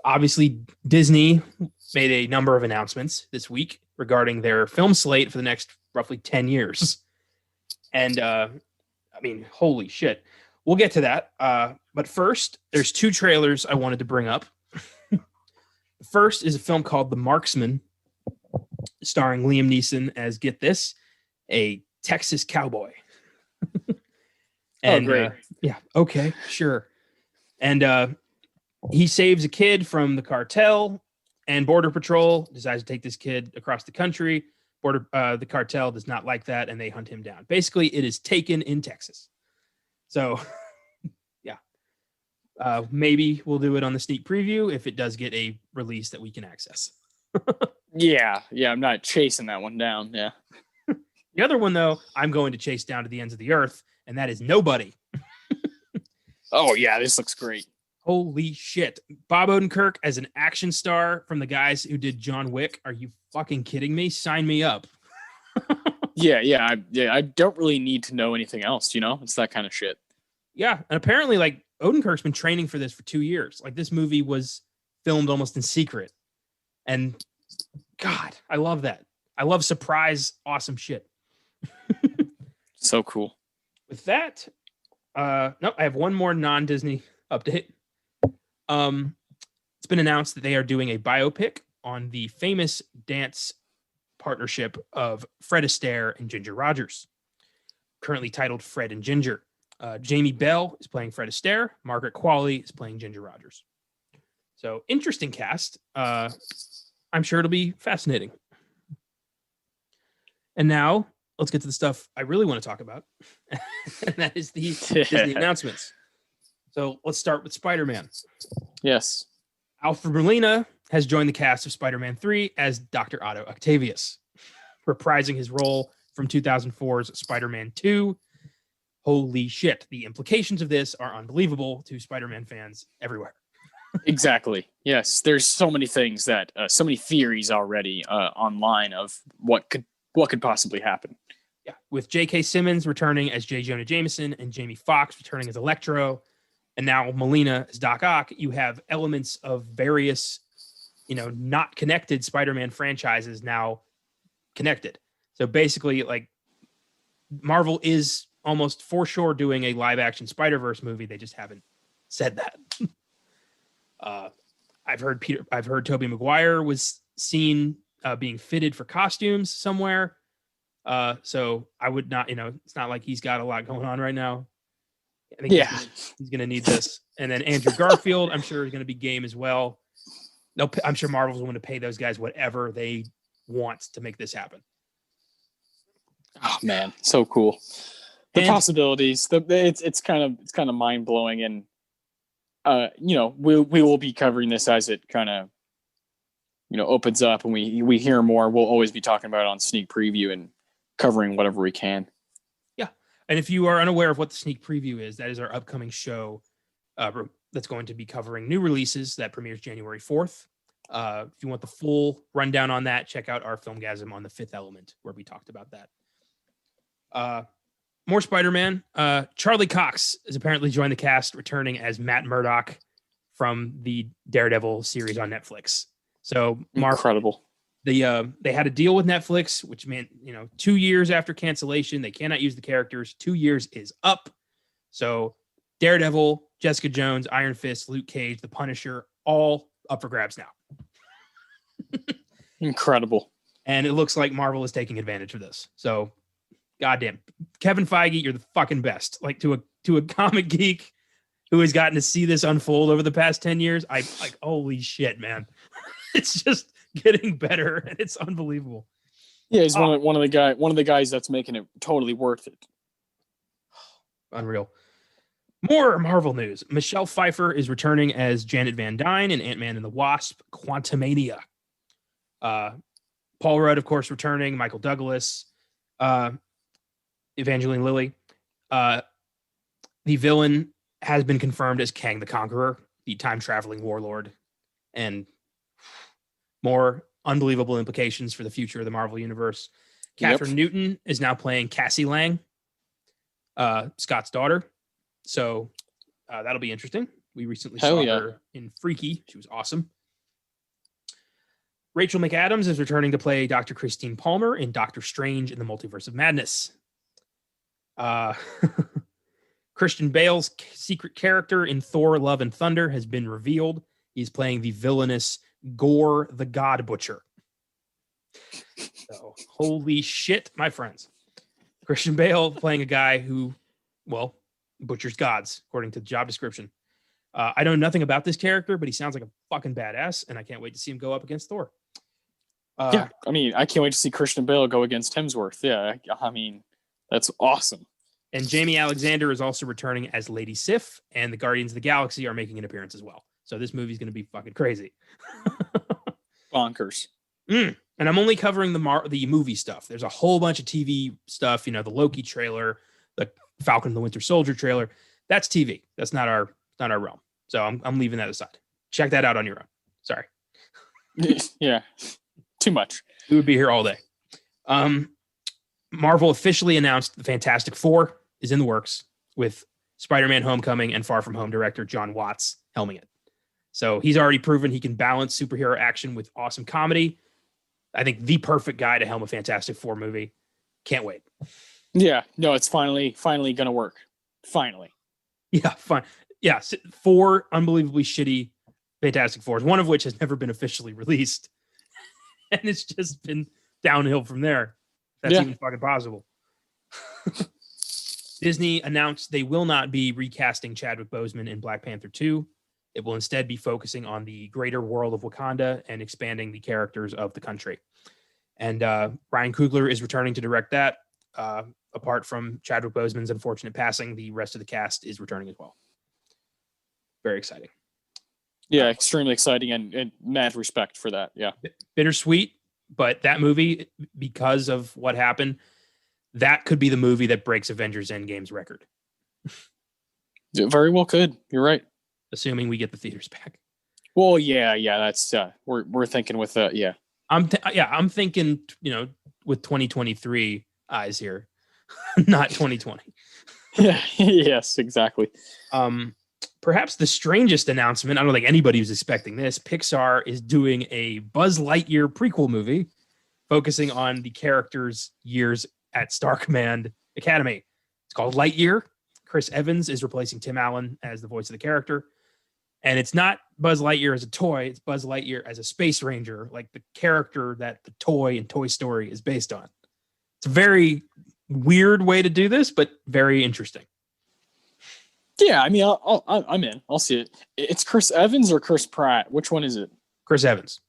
Obviously, Disney made a number of announcements this week regarding their film slate for the next roughly 10 years. And holy shit. We'll get to that. But first, there's two trailers I wanted to bring up. The first is a film called The Marksman, starring Liam Neeson as, get this, a Texas cowboy. And, great. Yeah, okay, sure. And he saves a kid from the cartel, and Border Patrol decides to take this kid across the country. The cartel does not like that, and they hunt him down. Basically, it is Taken in Texas. So, yeah. Maybe we'll do it on the sneak preview if it does get a release that we can access. Yeah, I'm not chasing that one down, yeah. The other one, though, I'm going to chase down to the ends of the earth, and that is Nobody. Oh, yeah, this looks great. Holy shit. Bob Odenkirk as an action star from the guys who did John Wick. Are you fucking kidding me? Sign me up. I don't really need to know anything else. It's that kind of shit. Yeah, and apparently, like, Odenkirk's been training for this for 2 years. Like, this movie was filmed almost in secret, and God, I love that. I love surprise, awesome shit. So cool. With that, no, I have one more non-Disney update. It's been announced that they are doing a biopic on the famous dance partnership of Fred Astaire and Ginger Rogers, currently titled Fred and Ginger. Jamie Bell is playing Fred Astaire. Margaret Qualley is playing Ginger Rogers. So, interesting cast. I'm sure it'll be fascinating. And now, let's get to the stuff I really want to talk about. And that is the Disney announcements. So, let's start with Spider-Man. Yes. Alfred Molina has joined the cast of Spider-Man 3 as Dr. Otto Octavius, reprising his role from 2004's Spider-Man 2. Holy shit. The implications of this are unbelievable to Spider-Man fans everywhere. Exactly. Yes. There's so many things that, so many theories already online of what could possibly happen. Yeah. With J.K. Simmons returning as J. Jonah Jameson and Jamie Foxx returning as Electro, and now Molina as Doc Ock, you have elements of various, not connected Spider-Man franchises now connected. So basically, like, Marvel is almost for sure doing a live action Spider-Verse movie. They just haven't said that. I've heard Tobey Maguire was seen being fitted for costumes somewhere. So I would not, it's not like he's got a lot going on right now. I think he's going to need this. And then Andrew Garfield, I'm sure is going to be game as well. I'm sure Marvel's willing to pay those guys whatever they want to make this happen. Oh man, so cool. The possibilities, it's kind of mind blowing, and we will be covering this as it kind of opens up, and we hear more. We'll always be talking about it on Sneak Preview and covering whatever we can. Yeah, and if you are unaware of what the Sneak Preview is, that is our upcoming show that's going to be covering new releases that premieres January 4th. If you want the full rundown on that, check out our Filmgazm on The Fifth Element, where we talked about that. More Spider-Man. Charlie Cox has apparently joined the cast, returning as Matt Murdock from the Daredevil series on Netflix. So, incredible. They had a deal with Netflix, which meant 2 years after cancellation, they cannot use the characters. 2 years is up. So, Daredevil, Jessica Jones, Iron Fist, Luke Cage, The Punisher, all up for grabs now. Incredible. And it looks like Marvel is taking advantage of this. So, goddamn, Kevin Feige, you're the fucking best. Like, to a comic geek who has gotten to see this unfold over the past 10 years, I like, holy shit, man. It's just getting better, and it's unbelievable. Yeah, he's one of the guys that's making it totally worth it. Unreal. More Marvel news. Michelle Pfeiffer is returning as Janet Van Dyne in Ant-Man and the Wasp: Quantumania. Paul Rudd, of course, returning. Michael Douglas. Evangeline Lilly. The villain has been confirmed as Kang the Conqueror, the time-traveling warlord, and more unbelievable implications for the future of the Marvel Universe. Catherine Newton is now playing Cassie Lang, Scott's daughter. So that'll be interesting. We recently saw her in Freaky. She was awesome. Rachel McAdams is returning to play Dr. Christine Palmer in Doctor Strange in the Multiverse of Madness. Christian Bale's secret character in Thor: Love and Thunder has been revealed. He's playing the villainous Gore the God Butcher. So, holy shit, my friends. Christian Bale playing a guy who, butchers gods, according to the job description. I know nothing about this character, but he sounds like a fucking badass, and I can't wait to see him go up against Thor. I can't wait to see Christian Bale go against Hemsworth. Yeah, I mean, that's awesome. And Jamie Alexander is also returning as Lady Sif, and the Guardians of the Galaxy are making an appearance as well. So this movie's going to be fucking crazy. Bonkers. And I'm only covering the movie stuff. There's a whole bunch of TV stuff, the Loki trailer, the Falcon and the Winter Soldier trailer. That's TV. That's not our realm. So I'm leaving that aside. Check that out on your own. Sorry. Yeah. Too much. We would be here all day. Marvel officially announced the Fantastic Four is in the works with Spider-Man Homecoming and Far From Home director John Watts helming it. So he's already proven he can balance superhero action with awesome comedy. I think the perfect guy to helm a Fantastic Four movie. Can't wait. Yeah, no, it's finally gonna work. Finally. Yeah, fine. Yeah, 4 unbelievably shitty Fantastic Fours, one of which has never been officially released. And it's just been downhill from there. That's even fucking possible. Disney announced they will not be recasting Chadwick Boseman in Black Panther 2. It will instead be focusing on the greater world of Wakanda and expanding the characters of the country. And Ryan Coogler is returning to direct that. Apart from Chadwick Boseman's unfortunate passing, the rest of the cast is returning as well. Very exciting. Yeah, extremely exciting and mad respect for that. Yeah. Bittersweet, but that movie, because of what happened, that could be the movie that breaks Avengers Endgame's record. It very well could. You're right. Assuming we get the theaters back. Well, yeah, that's we're thinking with yeah. I'm thinking, with 2023 eyes here, not 2020. Yeah, yes, exactly. Perhaps the strangest announcement, I don't think anybody was expecting this. Pixar is doing a Buzz Lightyear prequel movie focusing on the character's years at Star Command Academy. It's called Lightyear. Chris Evans is replacing Tim Allen as the voice of the character. And it's not Buzz Lightyear as a toy, it's Buzz Lightyear as a space ranger, like the character that the toy in Toy Story is based on. It's a very weird way to do this, but very interesting. Yeah, I mean, I'm in. I'll see it. It's Chris Evans or Chris Pratt? Which one is it? Chris Evans.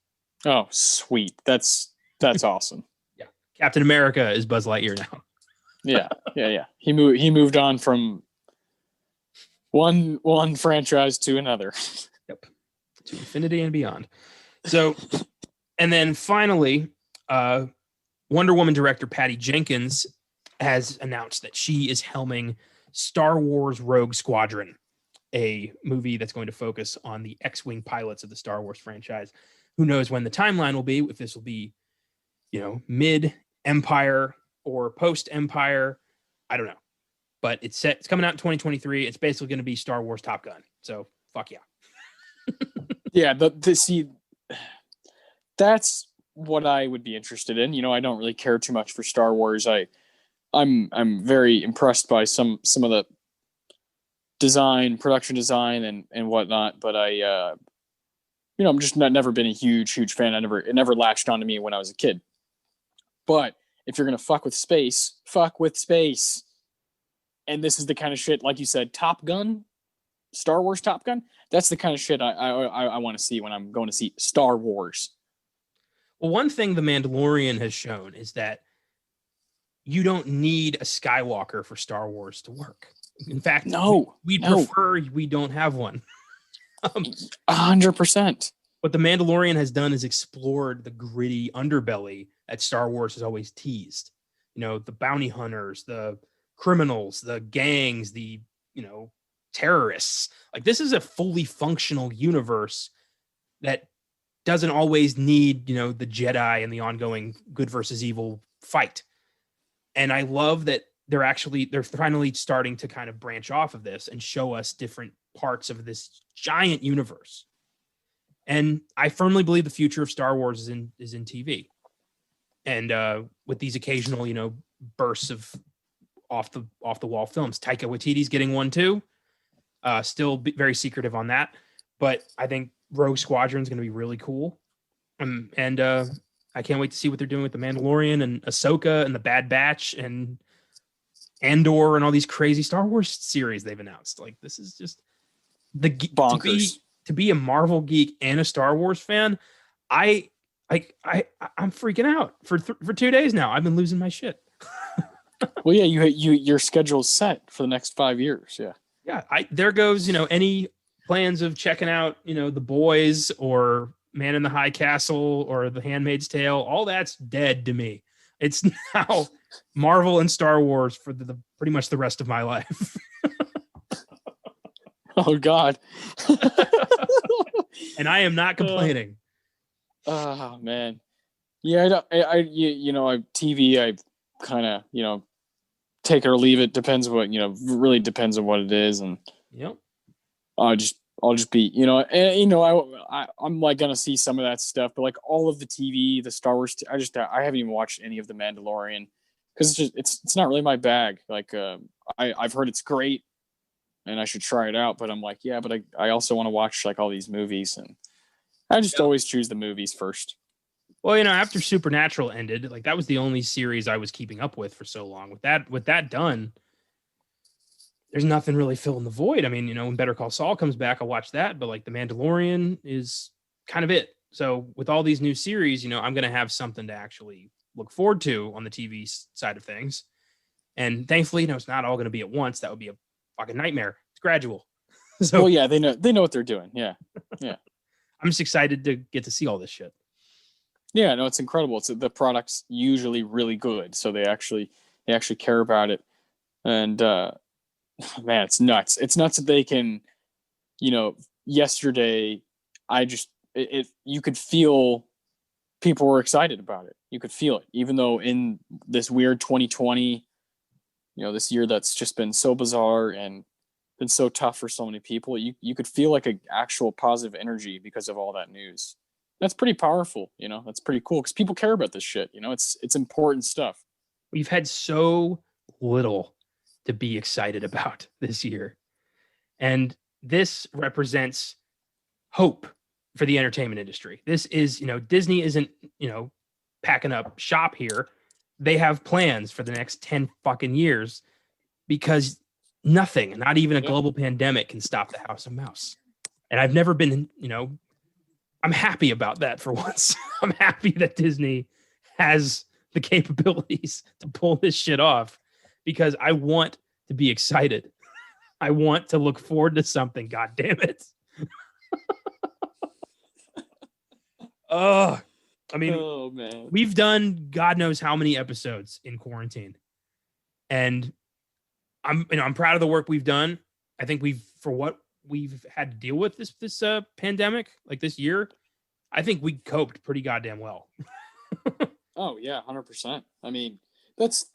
Oh, sweet. That's awesome. Yeah, Captain America is Buzz Lightyear now. Yeah. He moved on from one franchise to another. Yep, to infinity and beyond. So, and then finally, Wonder Woman director Patty Jenkins has announced that she is helming Star Wars Rogue Squadron, a movie that's going to focus on the X-Wing pilots of the Star Wars franchise. Who knows when the timeline will be, if this will be, mid-Empire or post-Empire. I don't know. But it's coming out in 2023. It's basically going to be Star Wars Top Gun. So, fuck yeah. Yeah, see, that's what I would be interested in. I don't really care too much for Star Wars. I'm very impressed by some of the production design and whatnot, but I'm just never been a huge fan. It never latched onto me when I was a kid. But if you're gonna fuck with space. And this is the kind of shit, like you said, Top Gun, Star Wars Top Gun. That's the kind of shit I want to see when I'm going to see Star Wars. Well, one thing The Mandalorian has shown is that you don't need a Skywalker for Star Wars to work. In fact, we'd prefer we don't have one. 100%. What The Mandalorian has done is explored the gritty underbelly that Star Wars has always teased. The bounty hunters, the criminals, the gangs, the, terrorists. Like, this is a fully functional universe that doesn't always need, the Jedi and the ongoing good versus evil fight. And I love that they're finally starting to kind of branch off of this and show us different parts of this giant universe. And I firmly believe the future of Star Wars is in TV. And with these occasional, bursts of off the wall films, Taika Waititi's getting one too. Still very secretive on that, but I think Rogue Squadron is going to be really cool. And I can't wait to see what they're doing with The Mandalorian and Ahsoka and The Bad Batch and Andor and all these crazy Star Wars series they've announced. Like, this is just bonkers. To be a Marvel geek and a Star Wars fan, I'm freaking out for 2 days now. I've been losing my shit. Well, yeah, your schedule's set for the next 5 years. Yeah. There goes, any plans of checking out, The Boys or Man in the High Castle or The Handmaid's Tale. All that's dead to me. It's now Marvel and Star Wars for the pretty much the rest of my life. Oh God. And I am not complaining. Oh man. Yeah, TV. I kind of, take it or leave it. Depends what, really depends on what it is. And Yep. I'll just be, I'm like going to see some of that stuff, but like all of the TV, the Star Wars, I haven't even watched any of the Mandalorian because it's not really my bag. Like, I've heard it's great and I should try it out, but I'm like, yeah, but I also want to watch like all these movies, and I just always choose the movies first. Well, after Supernatural ended, like that was the only series I was keeping up with for so long. With that done, there's nothing really filling the void. I mean, when Better Call Saul comes back, I'll watch that, but like The Mandalorian is kind of it. So with all these new series, I'm going to have something to actually look forward to on the TV side of things. And thankfully, it's not all going to be at once. That would be a fucking nightmare. It's gradual. So, well, yeah, they know what they're doing. Yeah. Yeah. I'm just excited to get to see all this shit. Yeah, no, it's incredible. The product's usually really good, so they actually care about it. And man, it's nuts. It's nuts that they can, yesterday you could feel people were excited about it. You could feel it, even though in this weird 2020, this year that's just been so bizarre and been so tough for so many people, you could feel like an actual positive energy because of all that news. That's pretty powerful. That's pretty cool because people care about this shit. It's important stuff. We've had so little to be excited about this year. And this represents hope for the entertainment industry. This is, Disney isn't, packing up shop here. They have plans for the next 10 fucking years because nothing, not even a global pandemic, can stop the House of Mouse. And I've never been, I'm happy about that for once. I'm happy that Disney has the capabilities to pull this shit off because I want to be excited. I want to look forward to something. God damn it. Oh, I mean, man. We've done God knows how many episodes in quarantine, and I'm proud of the work we've done. I think for what we've had to deal with this pandemic, like this year, I think we coped pretty goddamn well. Oh yeah, 100%. I mean, that's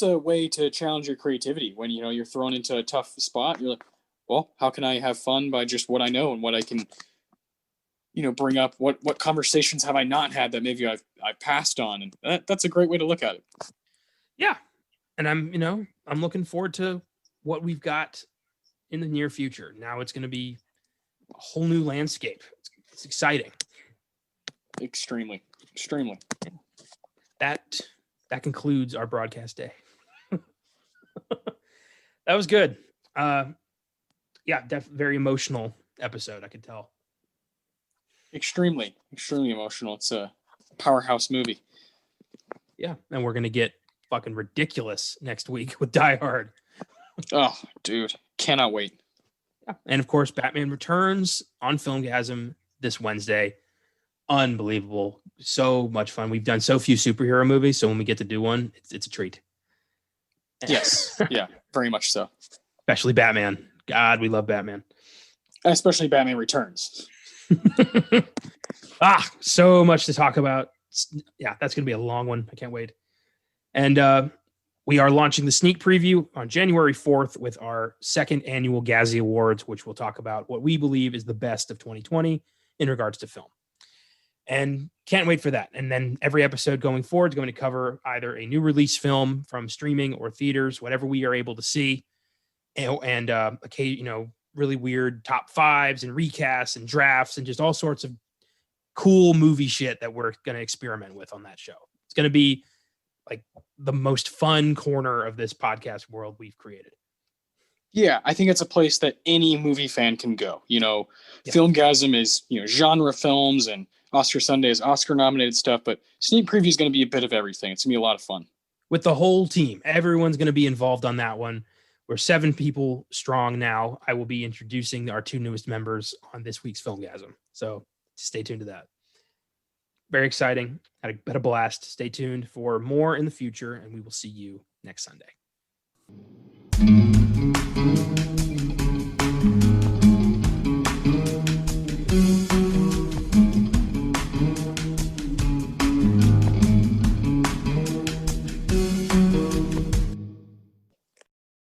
a way to challenge your creativity when you're thrown into a tough spot. You're like, well, how can I have fun by just what I know and what I can, bring up? What conversations have I not had that maybe I've passed on, and that's a great way to look at it. Yeah, and I'm looking forward to what we've got in the near future. Now it's going to be a whole new landscape. It's exciting. Extremely. That concludes our broadcast day. That was good. Yeah, very emotional episode, I could tell. Extremely emotional. It's a powerhouse movie. Yeah, and we're going to get fucking ridiculous next week with Die Hard. Oh, dude. Cannot wait. Yeah. And of course, Batman Returns on Filmgazm this Wednesday. Unbelievable. So much fun. We've done so few superhero movies, so when we get to do one, it's a treat. Yes. Yeah, very much so. Especially Batman. God, we love Batman. Especially Batman Returns. So much to talk about. Yeah, that's going to be a long one. I can't wait. And we are launching the sneak preview on January 4th with our second annual Gazzy Awards, which will talk about what we believe is the best of 2020 in regards to film. And can't wait for that. And then every episode going forward is going to cover either a new release film from streaming or theaters, whatever we are able to see, and really weird top fives and recasts and drafts and just all sorts of cool movie shit that we're going to experiment with on that show. It's going to be like the most fun corner of this podcast world we've created. Yeah, I think it's a place that any movie fan can go. Filmgazm is, genre films, and Oscar Sunday is Oscar nominated stuff, but sneak preview is going to be a bit of everything. It's going to be a lot of fun. With the whole team, everyone's going to be involved on that one. We're 7 people strong now. I will be introducing our 2 newest members on this week's Filmgazm. So stay tuned to that. Very exciting. Had a blast. Stay tuned for more in the future, and we will see you next Sunday.